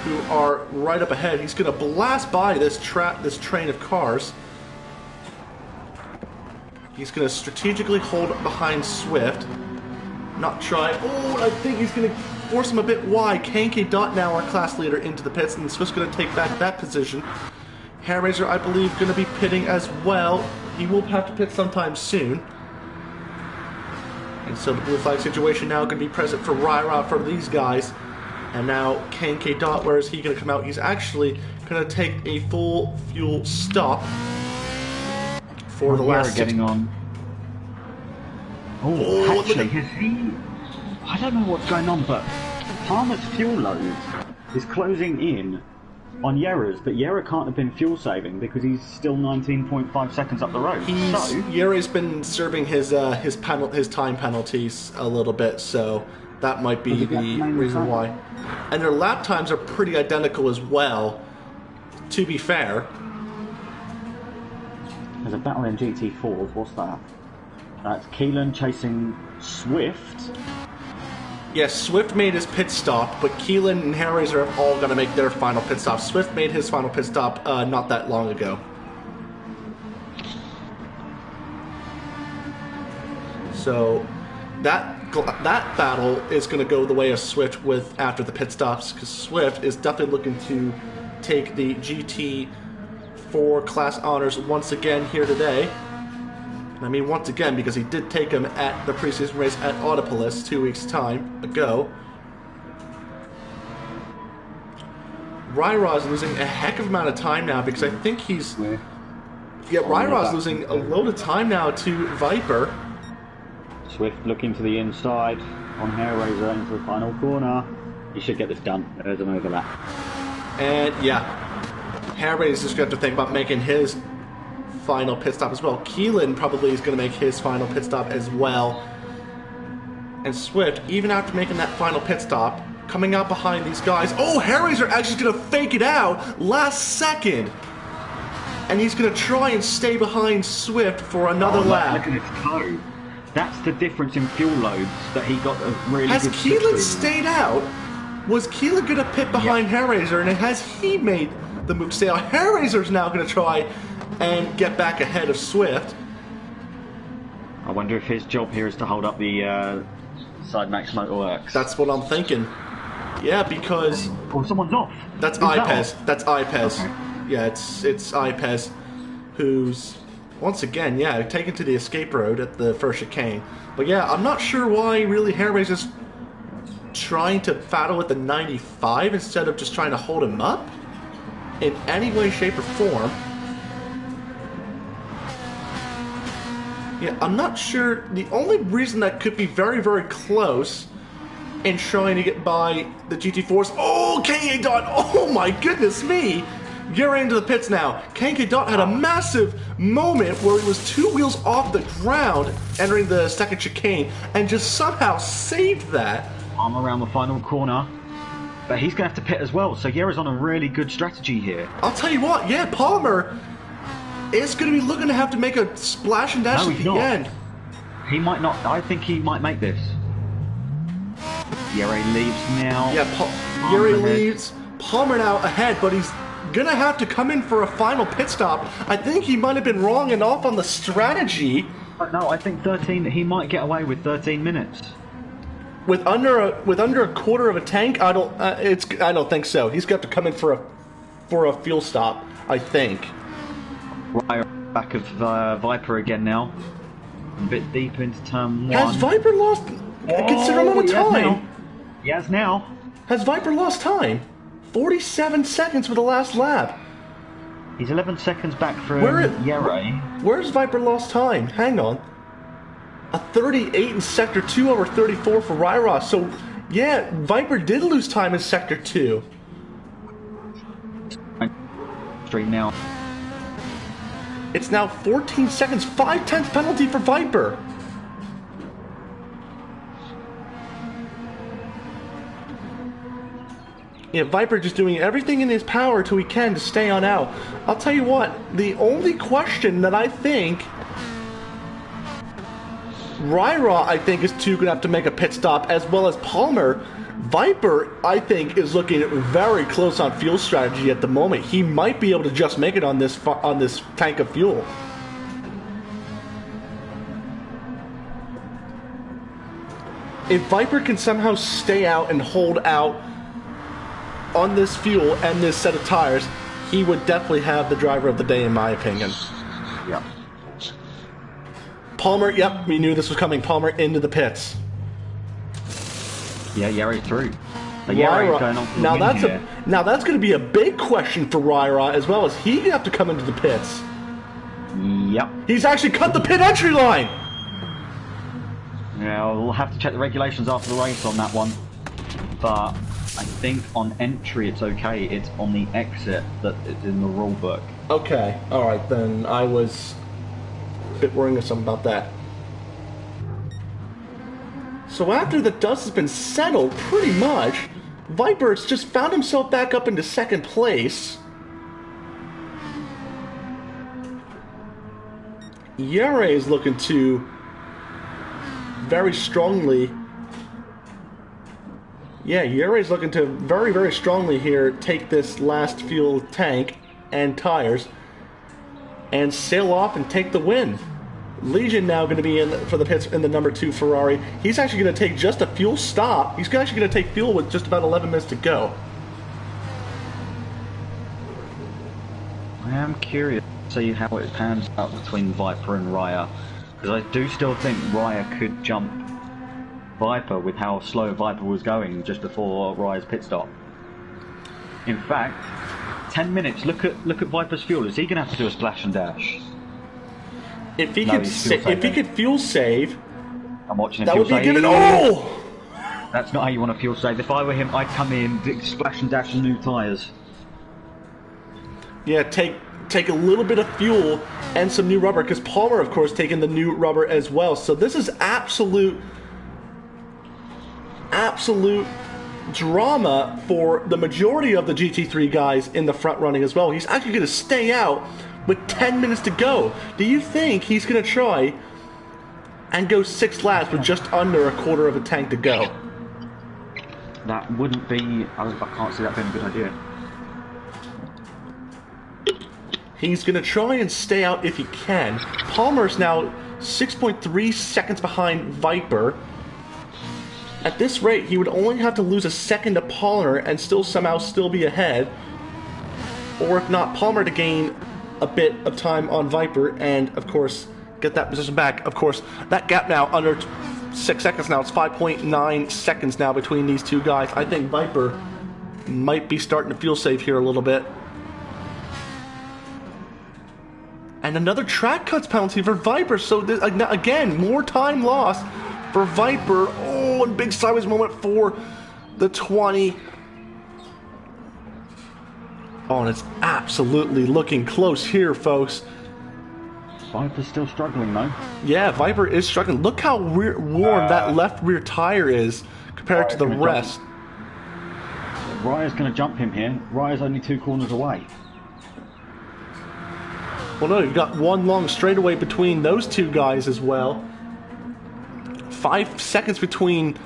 who are right up ahead. He's going to blast by this train of cars. He's going to strategically hold behind Swift. Not try. Oh, I think he's going to force him a bit wide. KK Dot now our class leader into the pits, and Swift's going to take back that position. Hairraiser, I believe, going to be pitting as well. He will have to pit sometime soon. And so the blue flag situation now going to be present for Ryra for these guys. And now KK Dot, where is he going to come out? He's actually going to take a full fuel stop for the last getting on. Oh, actually, has he? I don't know what's going on, but Palmer's fuel load is closing in on Yera's, but Yera can't have been fuel saving because he's still 19.5 seconds up the road. Yera's been serving his time penalties a little bit, so that might be the reason why. And their lap times are pretty identical as well, to be fair. There's a battle in GT4s, what's that? That's Keelan chasing Swift. Yes, Swift made his pit stop, but Keelan and Hairraiser are all going to make their final pit stop. Swift made his final pit stop not that long ago. So that battle is going to go the way of Swift after the pit stops, because Swift is definitely looking to take the GT4 class honors once again here today. I mean once again because he did take him at the preseason race at Autopolis 2 weeks ago. Ryra's losing a heck of amount of time now because I think he's... Yeah, Ryra's losing a load of time now to Viper. Swift looking to the inside on Hairraiser into the final corner. He should get this done. There's an overlap. And yeah, Hairraiser's just going to have to think about making his final pit stop as well. Keelan probably is going to make his final pit stop as well. And Swift, even after making that final pit stop, coming out behind these guys. Oh, Hairraiser actually going to fake it out last second. And he's going to try and stay behind Swift for another lap. Look at his toe. That's the difference in fuel loads that he got a really Has good Keelan stayed out? Was Keelan going to pit behind Hairraiser, and has he made the move to stay out? Hairraiser's now going to try and get back ahead of Swift. I wonder if his job here is to hold up the Side Max Motorworks. That's what I'm thinking. Yeah, because... Oh, someone's off. That's Ipez. That's Ipez. Okay. Yeah, it's Ipez, who's... Once again, yeah, taken to the escape road at the first chicane. But yeah, I'm not sure why really Hairraiser's trying to battle with the 95 instead of just trying to hold him up in any way, shape, or form. Yeah, I'm not sure. The only reason that could be very, very close in trying to get by the GT4s. Oh, KK Dot! Oh my goodness me! You're into the pits now. KK Dot had a massive moment where he was 2 wheels off the ground entering the second chicane and just somehow saved that. I'm around the final corner, but he's going to have to pit as well, so Yera's on a really good strategy here. I'll tell you what, yeah, Palmer is going to be looking to have to make a splash and dash at the end. He might not. I think he might make this. Yera leaves now. Yeah, Yera leaves. Palmer now ahead, but he's gonna have to come in for a final pit stop. I think he might have been wrong and off on the strategy. No, I think 13. He might get away with 13 minutes. With under a quarter of a tank, I don't think so. He's got to come in for a fuel stop, I think. Right back of Viper again now. A bit deep into turn 1. Has Viper lost a considerable amount of time? He has now. Has Viper lost time? 47 seconds for the last lap. He's 11 seconds back from Yera. Where's Viper lost time? Hang on. A 38 in Sector 2 over 34 for Ryra. So, yeah, Viper did lose time in Sector 2. Stream now. It's now 14 seconds, 5/10 penalty for Viper. Yeah, Viper just doing everything in his power till he can to stay on out. I'll tell you what, the only question that I think Ryra, I think, is too going to have to make a pit stop, as well as Palmer. Viper, I think, is looking very close on fuel strategy at the moment. He might be able to just make it on this tank of fuel. If Viper can somehow stay out and hold out on this fuel and this set of tires, he would definitely have the driver of the day, in my opinion. Yep. Palmer, yep, we knew this was coming. Palmer into the pits. Yeah, Yari's through. Ryra, going on for now the that's win here. now that's going to be a big question for Ryra, as well as he have to come into the pits. Yep. He's actually cut the pit entry line. Yeah, we'll have to check the regulations after the race on that one. But I think on entry it's okay. It's on the exit that it's in the rule book. Okay, all right, then I was a bit worrying or something about that. So after the dust has been settled, pretty much, Viper's just found himself back up into second place. Yare is looking to very strongly. Yeah, Yare is looking to very, very strongly here take this last fuel tank and tires and sail off and take the win. Legion now going to be in for the pits in the number 2 Ferrari. He's actually going to take just a fuel stop. He's actually going to take fuel with just about 11 minutes to go. I am curious to see how it pans out between Viper and Raya, because I do still think Raya could jump Viper with how slow Viper was going just before Raya's pit stop. In fact, 10 minutes. Look at Viper's fuel. Is he going to have to do a splash and dash? If he No, could fuel save, I'm watching. that would be fuel good. save. Oh! That's not how you want to fuel save. If I were him, I'd come in, splash and dash and new tyres. Yeah, take a little bit of fuel and some new rubber, because Palmer, of course, taking the new rubber as well. So this is absolute drama for the majority of the GT3 guys in the front running as well. He's actually going to stay out with 10 minutes to go. Do you think he's going to try and go 6 laps with just under a quarter of a tank to go? That wouldn't be... I can't see that being a good idea. He's going to try and stay out if he can. Palmer's now 6.3 seconds behind Viper. At this rate, he would only have to lose a second to Palmer and somehow still be ahead. Or if not, Palmer to gain a bit of time on Viper and, of course, get that position back. Of course, that gap now under 6 seconds now. It's 5.9 seconds now between these two guys. I think Viper might be starting to fuel save here a little bit. And another track cuts penalty for Viper. So, again, more time lost for Viper. Oh, and big sideways moment for the 20. Oh, and it's absolutely looking close here, folks. Viper's still struggling, though. Yeah, Viper is struggling. Look how worn that left rear tire is compared to the rest. Raya's going to jump him here. Raya's only 2 corners away. Well, no, you've got one long straightaway between those two guys as well. 5 seconds between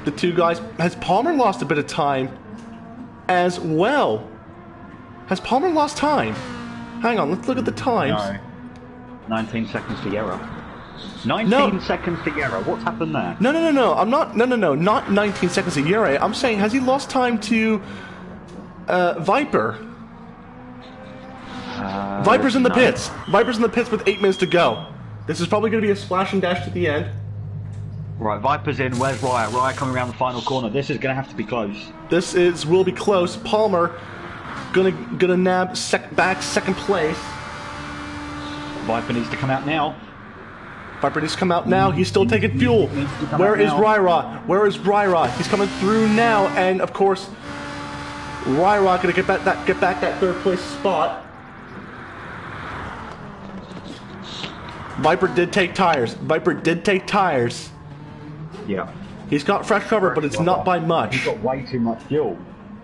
the two guys. Has Palmer lost a bit of time as well? Has Palmer lost time? Hang on, let's look at the times. No. 19 seconds to Yara. 19 seconds to Yara. What's happened there? No. I'm not. No. Not 19 seconds to Yara. I'm saying, has he lost time to Viper? Viper's in the pits. Viper's in the pits with 8 minutes to go. This is probably going to be a splash and dash to the end. Right, Viper's in. Where's Raya? Raya coming around the final corner. This is going to have to be close. Will be close. Palmer gonna nab second place. Viper needs to come out now. Viper needs to come out now. He's still taking fuel. Where is Ryra? Where is Ryra? He's coming through now, and of course, Ryra gonna get back that 3rd place spot. Viper did take tires. Viper did take tires. Yeah. He's got fresh cover, but it's not by much. He's got way too much fuel.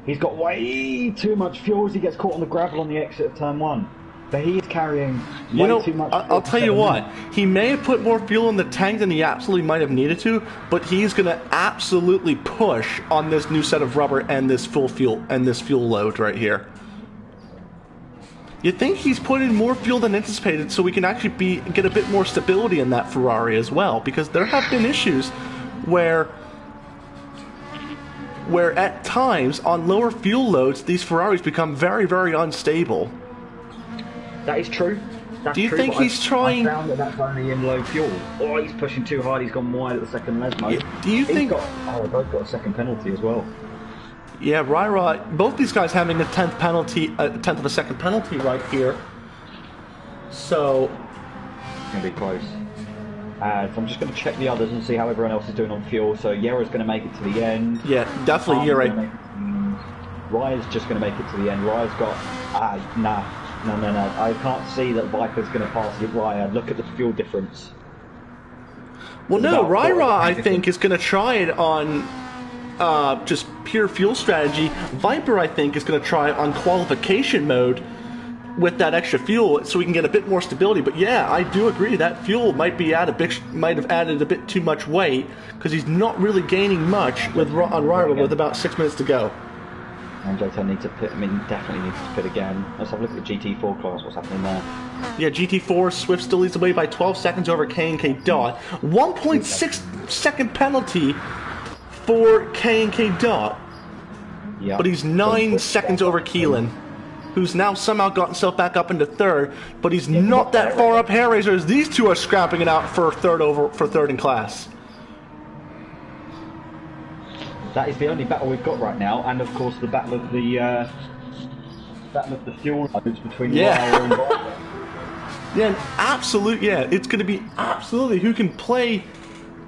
He's got way too much fuel as he gets caught on the gravel on the exit of turn 1. But he's carrying way too much fuel. I'll tell you what. He may have put more fuel in the tank than he absolutely might have needed to, but he's going to absolutely push on this new set of rubber and this full fuel and this fuel load right here. You think he's put in more fuel than anticipated, so we can actually get a bit more stability in that Ferrari as well, because there have been issues where at times on lower fuel loads these Ferraris become very, very unstable. That is true. Do you think he's trying? I found that that's only in low fuel. Oh, he's pushing too hard. He's gone wide at the second Lesmo. Do you think? They've both got a second penalty as well. Yeah, Ryra, both these guys having a 10th penalty, a 10th of a second penalty right here. So it's gonna be close. So I'm just going to check the others and see how everyone else is doing on fuel. So Yera's going to make it to the end. Yeah, definitely Yera. Raya's just going to make it to the end. Raya's got no. I can't see that Viper's going to pass Raya. Look at the fuel difference. Well, no, Ryra, I think, is going to try it on just pure fuel strategy. Viper, I think, is going to try it on qualification mode with that extra fuel, so we can get a bit more stability. But yeah, I do agree that fuel might have added a bit too much weight, because he's not really gaining much on Ryra with about 6 minutes to go. And J10 needs to pit. I mean, definitely needs to pit again. Let's have a look at the GT4 class. What's happening there? Yeah, GT4 Swift still leads the way by 12 seconds over K&K Dot. 1.6 second penalty for K&K Dot. Yeah. But he's 9 seconds over Keelan, who's now somehow got himself back up into third, but he's not that far up Hair Racers. These two are scrapping it out for third in class. That is the only battle we've got right now, and of course the battle of the fuel loads between Raya and Viper. Yeah, it's going to be absolutely who can play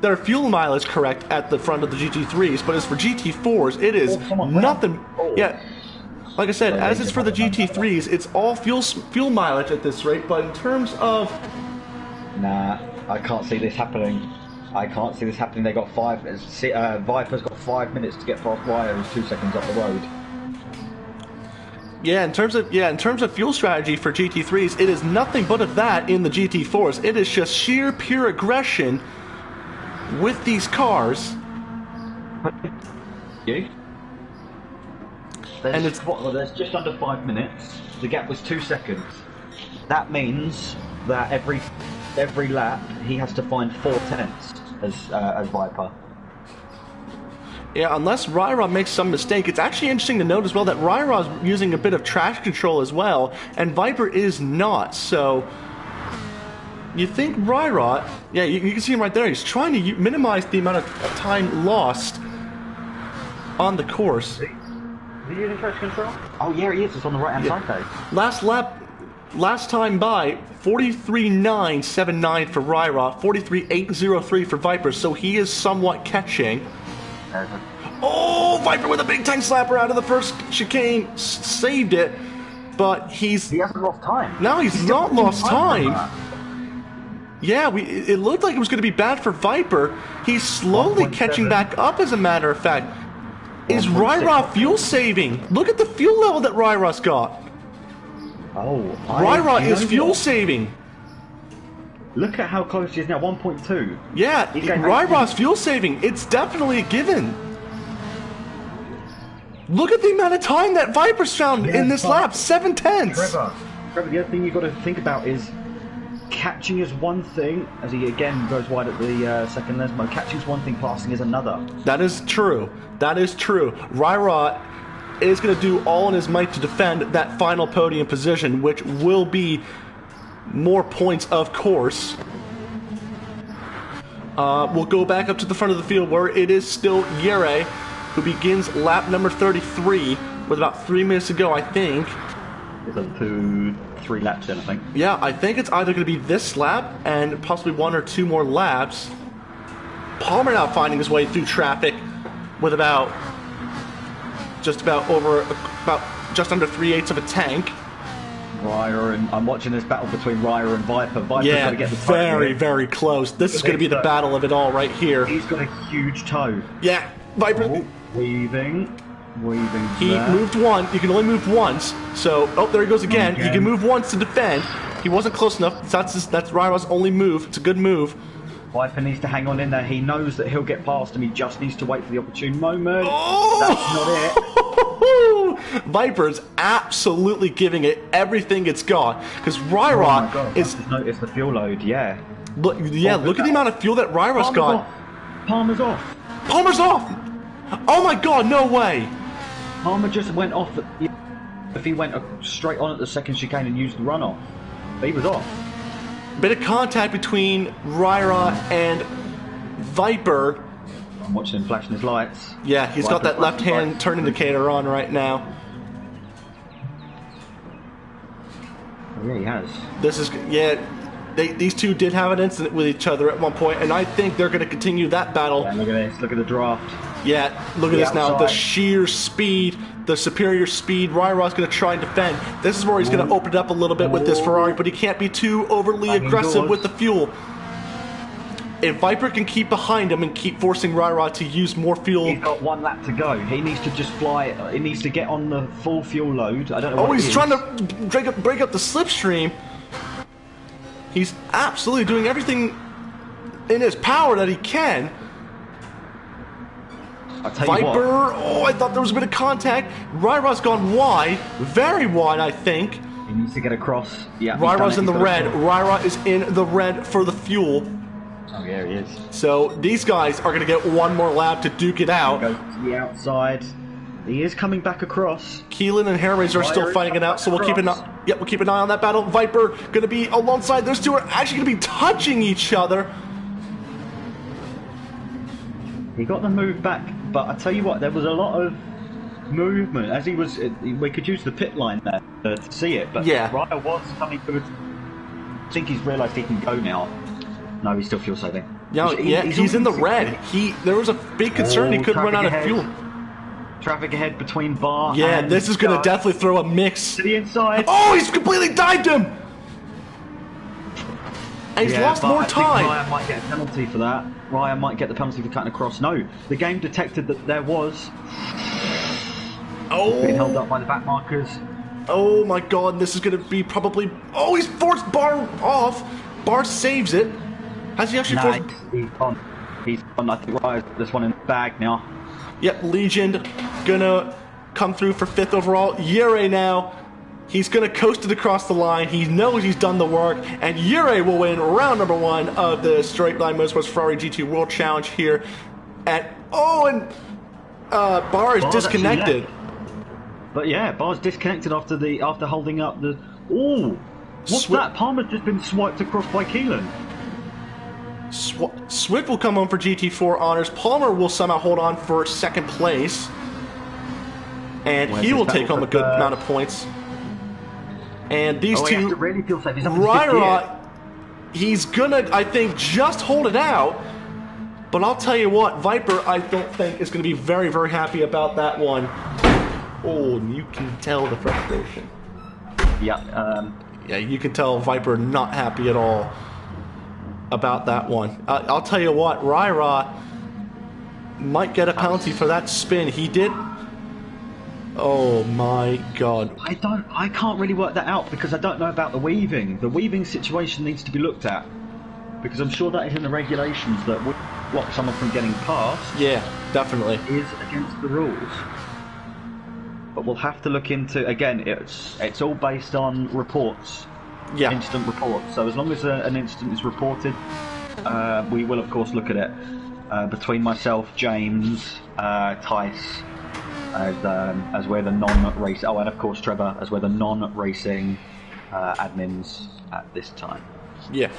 their fuel mileage correct at the front of the GT3s, but as for GT4s, it is nothing. Yeah. Like I said, as it's for the GT3s, it's all fuel mileage at this rate, but in terms of... Nah, I can't see this happening. They got 5 minutes. Viper's got 5 minutes to get past Raya, who's 2 seconds up the road. Yeah, in terms of fuel strategy for GT3s, it is nothing but of that in the GT4s. It is just sheer, pure aggression with these cars. You? There's just under 5 minutes. The gap was 2 seconds. That means that every lap he has to find 4/10 as Viper. Yeah, unless Ryra makes some mistake. It's actually interesting to note as well that Ryra is using a bit of traction control as well, and Viper is not. So you think Ryra? Yeah, you can see him right there. He's trying to minimize the amount of time lost on the course. Is he using traction control? Oh yeah, he is. It's on the right-hand side though. Last time by, 43.979 for Ryra, 43.803 for Viper, so he is somewhat catching. Oh, Viper with a big time slapper out of the first chicane, saved it, but he hasn't lost time. No, he's not lost time. Yeah, it looked like it was going to be bad for Viper. He's slowly catching back up, as a matter of fact. Is Ryra fuel saving? Look at the fuel level that Ryra's got. Oh, Ryra is fuel saving. Look at how close he is now, 1.2. Yeah, Ryra's fuel saving. It's definitely a given. Look at the amount of time that Viper's found in this lap, 7/10. Trevor, the other thing you've got to think about is catching is one thing, as he again goes wide at the second Lesmo. Catching is one thing, passing is another. That is true. That is true. Ryra is going to do all in his might to defend that final podium position, which will be more points, of course. We'll go back up to the front of the field where it is still Yere, who begins lap number 33 with about 3 minutes to go, I think. It's up to 3 laps in, I think. Yeah, I think it's either going to be this lap and possibly 1 or 2 more laps. Palmer now finding his way through traffic with just under 3/8 of a tank. Raya and I'm watching this battle between Raya and Viper. Viper's got Yeah, to get the very, very close. This is going to be the battle of it all right here. He's got a huge toe. Yeah, Viper. Oh, weaving. He moved one. You can only move once. So, oh, there he goes again. He can move once to defend. He wasn't close enough. That's Raira's only move. It's a good move. Viper needs to hang on in there. He knows that he'll get past him. He just needs to wait for the opportune moment. Oh! That's not it. Viper's absolutely giving it everything it's got. Because Raira is... Just notice the fuel load, yeah. Look, look at the amount of fuel that Raira's got. Palmer's off. Palmer's off! Oh my god, no way! Palmer just went off. If he went straight on at the second chicane and used the runoff, he was off. Bit of contact between Raira and Viper. I'm watching him flashing his lights. Yeah, he's got that left-hand turn indicator on right now. Oh, yeah, he has. This is, yeah, these two did have an incident with each other at one point, and I think they're going to continue that battle. Yeah, look at this. Look at the draft. Yeah, look at this now. The sheer speed, the superior speed. Raira's going to try and defend. This is where he's going to open it up a little bit with this Ferrari, but he can't be too overly aggressive with the fuel. If Viper can keep behind him and keep forcing Raira to use more fuel... He's got 1 lap to go. He needs to just fly... He needs to get on the full fuel load. I don't know what he's trying to break up the slipstream. He's absolutely doing everything in his power that he can. Viper, I thought there was a bit of contact. Raira's gone wide, very wide, I think. He needs to get across. Yeah, Raira's in the red. Raira is in the red for the fuel. Oh, yeah, he is. So these guys are going to get one more lap to duke it out. Go to the outside. He is coming back across. Keelan and Hairraiser are still fighting it out, so we'll keep an eye. Yep, we'll keep an eye on that battle. Viper going to be alongside. Those two are actually going to be touching each other. He got the move back, but I tell you what, there was a lot of movement as he was. We could use the pit line there to see it, but yeah, Raya was coming good. I think he's realised he can go now. No, he's still fuel saving. Yeah, he's in the red. There was a big concern he could run out of fuel. Traffic ahead between Bar. Yeah, and this is going to definitely throw a mix to the inside. Oh, he's completely dived him. And he's lost more time. Ryan might get a penalty for that. Ryan might get the penalty for cutting across. No, the game detected that there was. Oh, being held up by the back markers. Oh my God, this is going to be probably. Oh, he's forced Bar off. Bar saves it. Has he actually forced? He's on. He's on. I think Ryan's this one in the bag now. Yep, Legion gonna come through for 5th overall. Yuri now. He's going to coast it across the line. He knows he's done the work. And Yuri will win round number 1 of the Straight Line Motorsports Ferrari GT World Challenge here. Bar is disconnected. But yeah, Bar's disconnected after holding up the... Ooh! What's that? Palmer's just been swiped across by Keelan. Swift will come home for GT4 honors. Palmer will somehow hold on for 2nd place. And he will take home a good amount of points. And these two, really feel safe. Raira, he's gonna, I think, just hold it out. But I'll tell you what, Viper, I don't think is gonna be very, very happy about that one. Oh, and you can tell the frustration. Yeah. Yeah, you can tell Viper not happy at all about that one. I'll tell you what, Raira might get a penalty for that spin. He did. Oh my God. I can't really work that out because I don't know about the weaving. The weaving situation needs to be looked at because I'm sure that is in the regulations that would block someone from getting past. Yeah, definitely. Is against the rules. But we'll have to look into, again, it's all based on reports. Yeah. Instant reports. So as long as an incident is reported, we will of course look at it. Between myself, James, Tice, as we're the non-race. Oh, and of course Trevor, as we're the non-racing admins at this time. Yeah.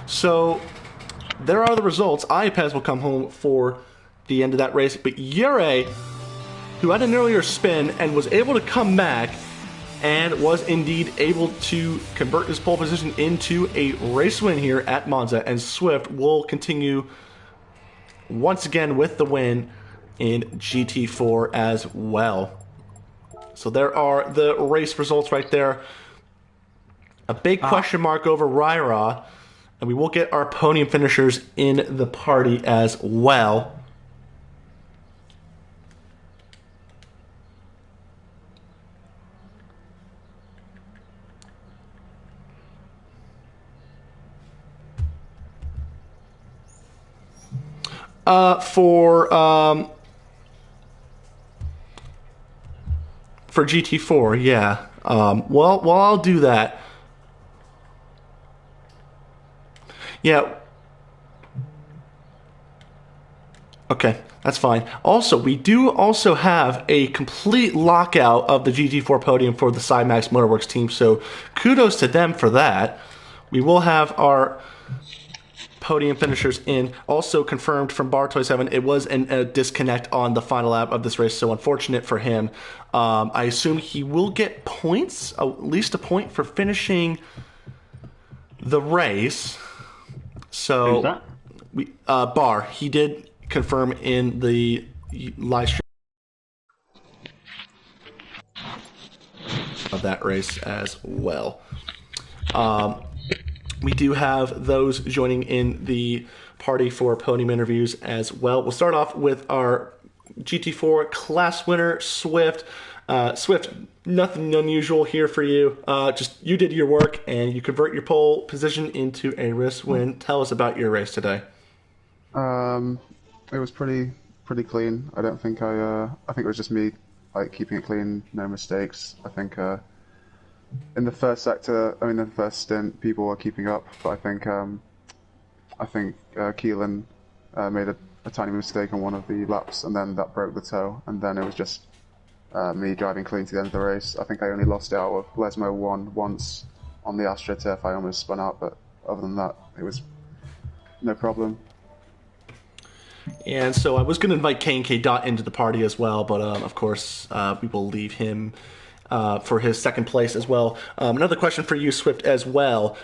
So there are the results. iPez will come home for the end of that race, but Yuri, who had an earlier spin and was able to come back and was indeed able to convert his pole position into a race win here at Monza, and Swift will continue once again with the win in GT4 as well. So there are the race results right there. A big question mark over Ryra, and we will get our podium finishers in the party as well. For GT4, yeah. Well, I'll do that. Yeah. Okay, that's fine. Also, we do also have a complete lockout of the GT4 podium for the Sidemax Motorworks team, so kudos to them for that. We will have our podium finishers in. Also confirmed from Bar27, it was a disconnect on the final lap of this race, so unfortunate for him. I assume he will get points, at least a point for finishing the race. So, who's that? Bar, he did confirm in the live stream of that race as well. We do have those joining in the party for podium interviews as well. We'll start off with our GT4 class winner, Swift. Swift, nothing unusual here for you. Just you did your work and you convert your pole position into a race win. Tell us about your race today. It was pretty clean. I don't think I think it was just me keeping it clean, no mistakes. I think in the first sector, in the first stint, people were keeping up, but I think Keelan made a tiny mistake on one of the laps, and then that broke the toe, and then it was just me driving clean to the end of the race. I think I only lost out of Lesmo once on the AstroTurf. I almost spun out, but other than that, it was no problem. And so I was going to invite K&K Dot into the party as well, but of course we will leave him for his second place as well. Another question for you, Swift, as well.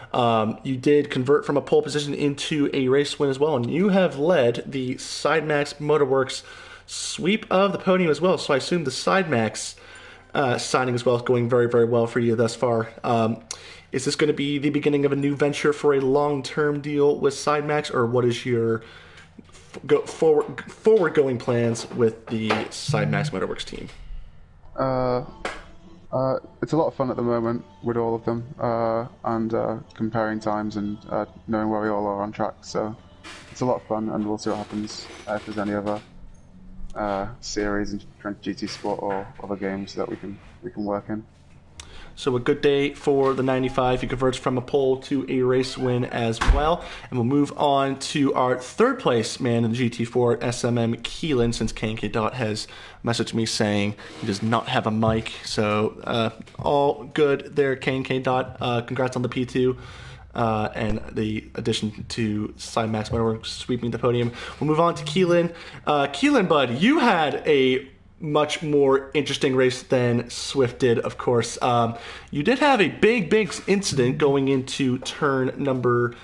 You did convert from a pole position into a race win as well, and you have led the Sidemax Motorworks sweep of the podium as well. So I assume the Sidemax signing as well is going very, very well for you thus far. Is this going to be the beginning of a new venture for a long-term deal with Sidemax, or what is your forward-going plans with the Sidemax Motorworks team? It's a lot of fun at the moment with all of them, and comparing times and knowing where we all are on track. So it's a lot of fun, and we'll see what happens if there's any other series in GT Sport or other games that we can work in. So a good day for the 95. He converts from a pole to a race win as well. And we'll move on to our third place man in the GT4, SLM Keelan, since K&K Dot has messaged me saying he does not have a mic. So all good there, K&K Dot. Congrats on the P2 and the addition to Sidemax Motorworks sweeping the podium. We'll move on to Keelan. Keelan, bud, you had a much more interesting race than Swift did, of course. You did have a big incident going into turn number,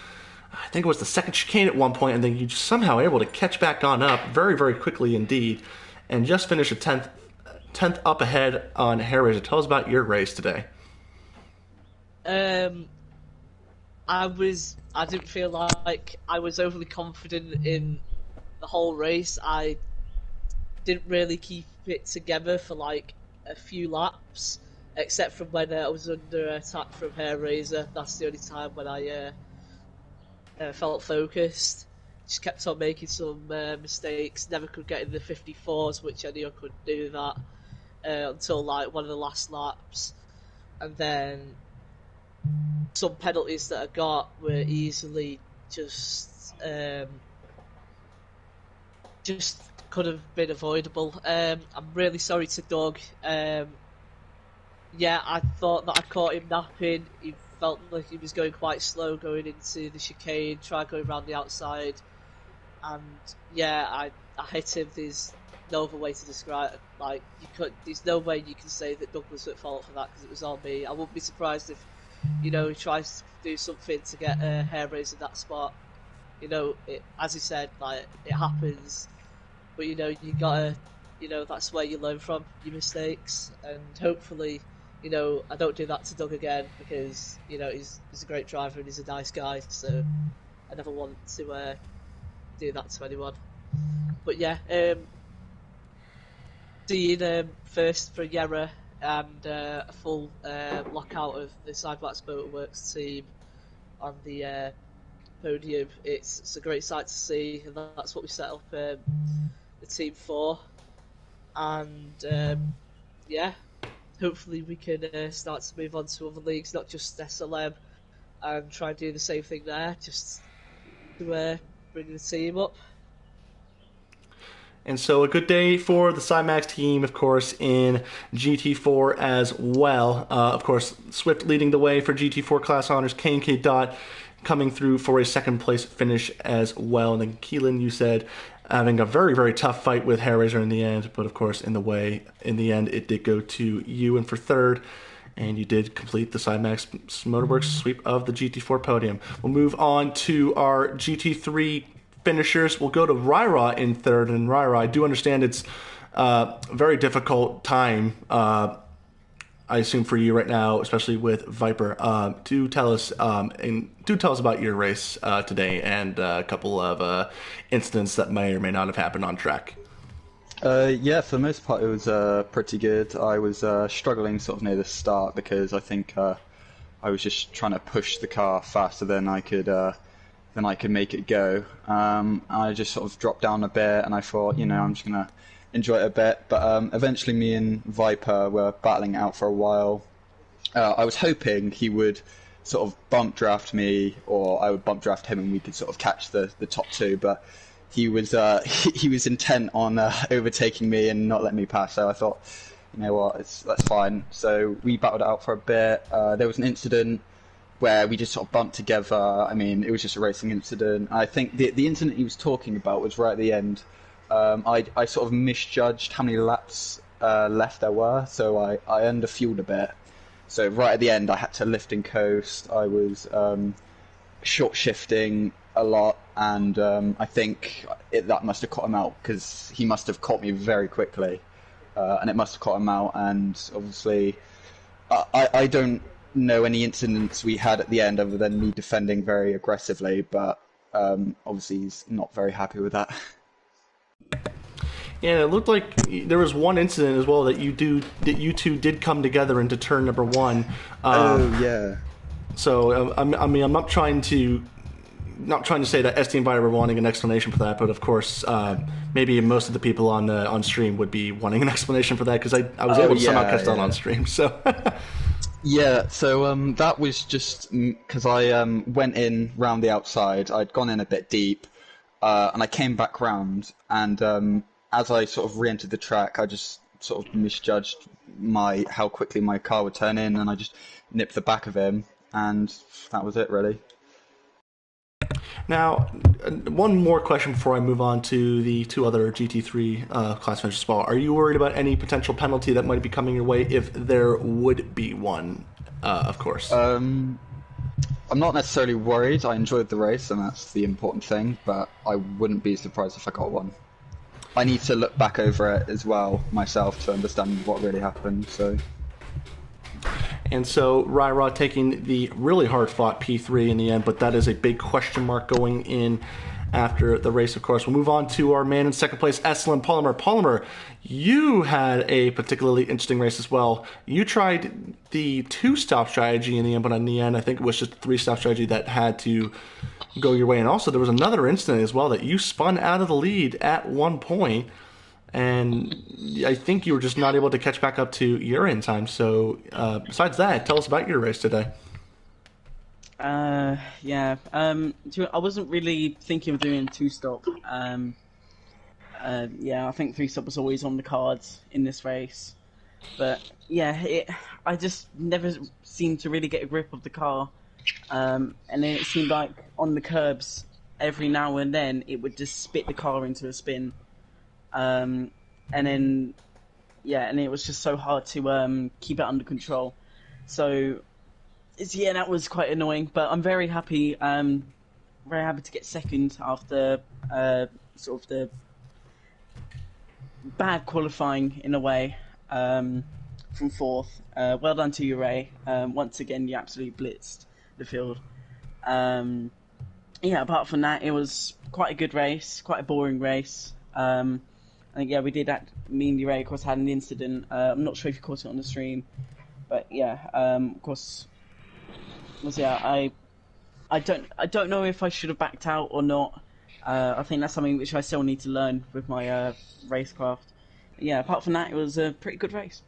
I think it was the second chicane at one point, and then you somehow able to catch back on up very, very quickly indeed, and just finish a 10th up ahead on Hair. Tell us about your race today. I didn't feel like I was overly confident in the whole race. I didn't really keep it together for like a few laps, except from when I was under attack from Hair Razor. That's the only time when I felt focused. Just kept on making some mistakes. Never could get in the 54s, which I knew I couldn't do that until like one of the last laps. And then some penalties that I got were easily just could have been avoidable. I'm really sorry to Doug. I thought that I caught him napping. He felt like he was going quite slow going into the chicane, tried going around the outside, and I hit him. There's no other way to describe it. Like, there's no way you can say that Doug was at fault for that, because it was on me. I wouldn't be surprised if, he tries to do something to get Hair Razor in that spot. As he said, like, it happens. But you gotta, that's where you learn from your mistakes, and hopefully, I don't do that to Doug again because he's a great driver and he's a nice guy. So I never want to do that to anyone. But yeah, seeing first for Yera and a full lockout of the Sidebacks Motorworks team on the podium, it's a great sight to see, and that's what we set up the team for. And yeah, hopefully we can start to move on to other leagues, not just SLM, and try and do the same thing there, just to bring the team up. And so a good day for the Cymax team, of course, in GT4 as well. Of course, Swift leading the way for GT4 class honors, K&K Dot coming through for a second place finish as well. And then Keelan, you said, having a very, very tough fight with Hairraiser in the end, but of course, in the end, it did go to you and for third. And you did complete the Cymax Motorworks sweep of the GT4 podium. We'll move on to our GT3 finishers. We'll go to Ryra in third, and Ryra, I do understand it's a very difficult time, I assume, for you right now, especially with Viper. Do tell us about your race today and a couple of incidents that may or may not have happened on track. Yeah, for the most part it was pretty good. I was struggling sort of near the start because I think I was just trying to push the car faster than I could make it go. I just sort of dropped down a bit, and I thought, I'm just gonna enjoy it a bit. But eventually, me and Viper were battling it out for a while. I was hoping he would sort of bump draft me, or I would bump draft him, and we could sort of catch the top two. But he was he was intent on overtaking me and not letting me pass. So I thought, you know what, that's fine. So we battled it out for a bit. There was an incident where we just sort of bumped together. I mean, it was just a racing incident. I think the incident he was talking about was right at the end. I sort of misjudged how many laps left there were, so I underfueled a bit. So right at the end, I had to lift and coast. I was short shifting a lot, and I think that must have caught him out, because he must have caught me very quickly, and it must have caught him out. And obviously, I don't know any incidents we had at the end other than me defending very aggressively, but obviously he's not very happy with that. Yeah, it looked like there was one incident as well that you two did come together into turn number one. Oh yeah. So I'm not trying to say that SD and Viper were wanting an explanation for that, but of course, maybe most of the people on stream would be wanting an explanation for that, because I was able to somehow catch that on stream. So. Yeah, so that was just because I went in round the outside. I'd gone in a bit deep, and I came back round, and as I sort of re-entered the track, I just sort of misjudged how quickly my car would turn in, and I just nipped the back of him, and that was it, really. Now, one more question before I move on to the two other GT3 class finishes as well. Are you worried about any potential penalty that might be coming your way if there would be one, of course? I'm not necessarily worried. I enjoyed the race, and that's the important thing, but I wouldn't be surprised if I got one. I need to look back over it as well myself to understand what really happened, so... And so Ryra taking the really hard-fought P3 in the end, but that is a big question mark going in after the race, of course. We'll move on to our man in second place, SLM Polymer. Polymer, you had a particularly interesting race as well. You tried the two-stop strategy in the end, but in the end, I think it was just a three-stop strategy that had to go your way. And also, there was another incident as well that you spun out of the lead at one point, and I think you were just not able to catch back up to your in time. So besides that, tell us about your race today. Yeah. I wasn't really thinking of doing two-stop. Yeah, I think three-stop was always on the cards in this race. But yeah, I just never seemed to really get a grip of the car. And then it seemed like on the curbs, every now and then, it would just spit the car into a spin. And then, yeah, and it was just so hard to keep it under control. So, yeah, that was quite annoying. But I'm very happy to get second after sort of the bad qualifying in a way. from fourth. Well done to you, Ray. Once again, you absolutely blitzed the field. Yeah, apart from that, it was quite a good race, quite a boring race. I think, yeah, we did that. Me and Ray, of course, had an incident. I'm not sure if you caught it on the stream, but yeah, of course, I don't know if I should have backed out or not. I think that's something which I still need to learn with my racecraft. Yeah, apart from that, it was a pretty good race.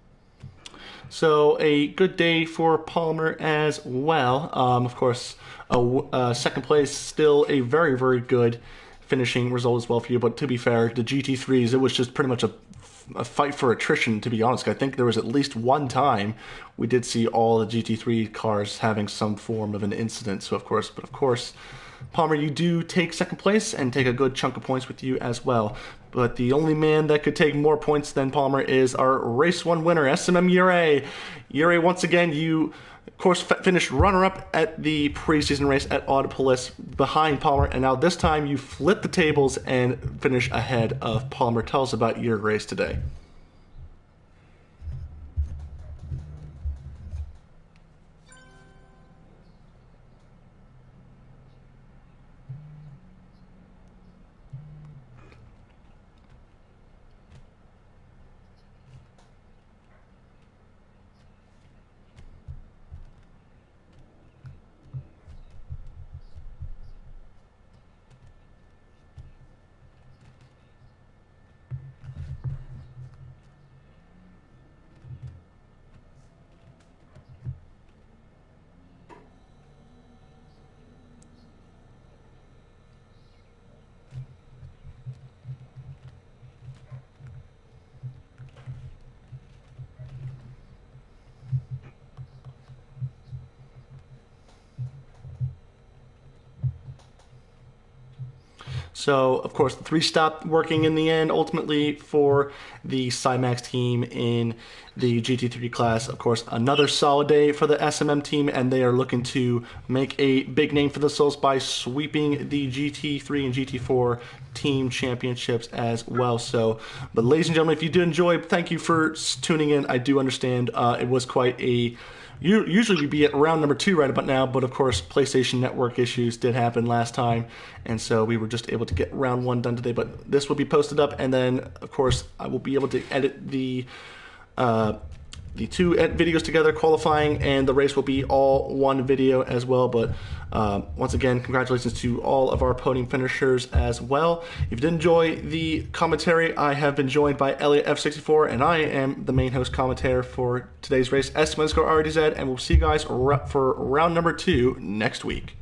So a good day for Palmer as well. Of course, second place, still a very, very good finishing result as well for you. But to be fair, the GT3s, it was just pretty much a fight for attrition, to be honest. I think there was at least one time we did see all the GT3 cars having some form of an incident. So of course, Palmer, you do take second place and take a good chunk of points with you as well. But the only man that could take more points than Palmer is our race 1 winner, SLM Yurei. Yurei, once again, you of course finished runner-up at the preseason race at Autopolis behind Palmer, and now this time you flip the tables and finish ahead of Palmer. Tell us about your race today. So, of course, the 3 stopped working in the end, ultimately, for the Cymax team in the GT3 class. Of course, another solid day for the SMM team, and they are looking to make a big name for themselves by sweeping the GT3 and GT4 team championships as well. So, but ladies and gentlemen, if you did enjoy, thank you for tuning in. I do understand it was quite a... Usually we'd be at round number 2 right about now, but of course PlayStation Network issues did happen last time, and so we were just able to get round 1 done today. But this will be posted up, and then of course I will be able to edit the 2 videos together, qualifying, and the race will be all one video as well. But once again, congratulations to all of our podium finishers as well. If you did enjoy the commentary, I have been joined by Elliot F64, and I am the main host commentator for today's race, S_RDZ, and we'll see you guys for round number 2 next week.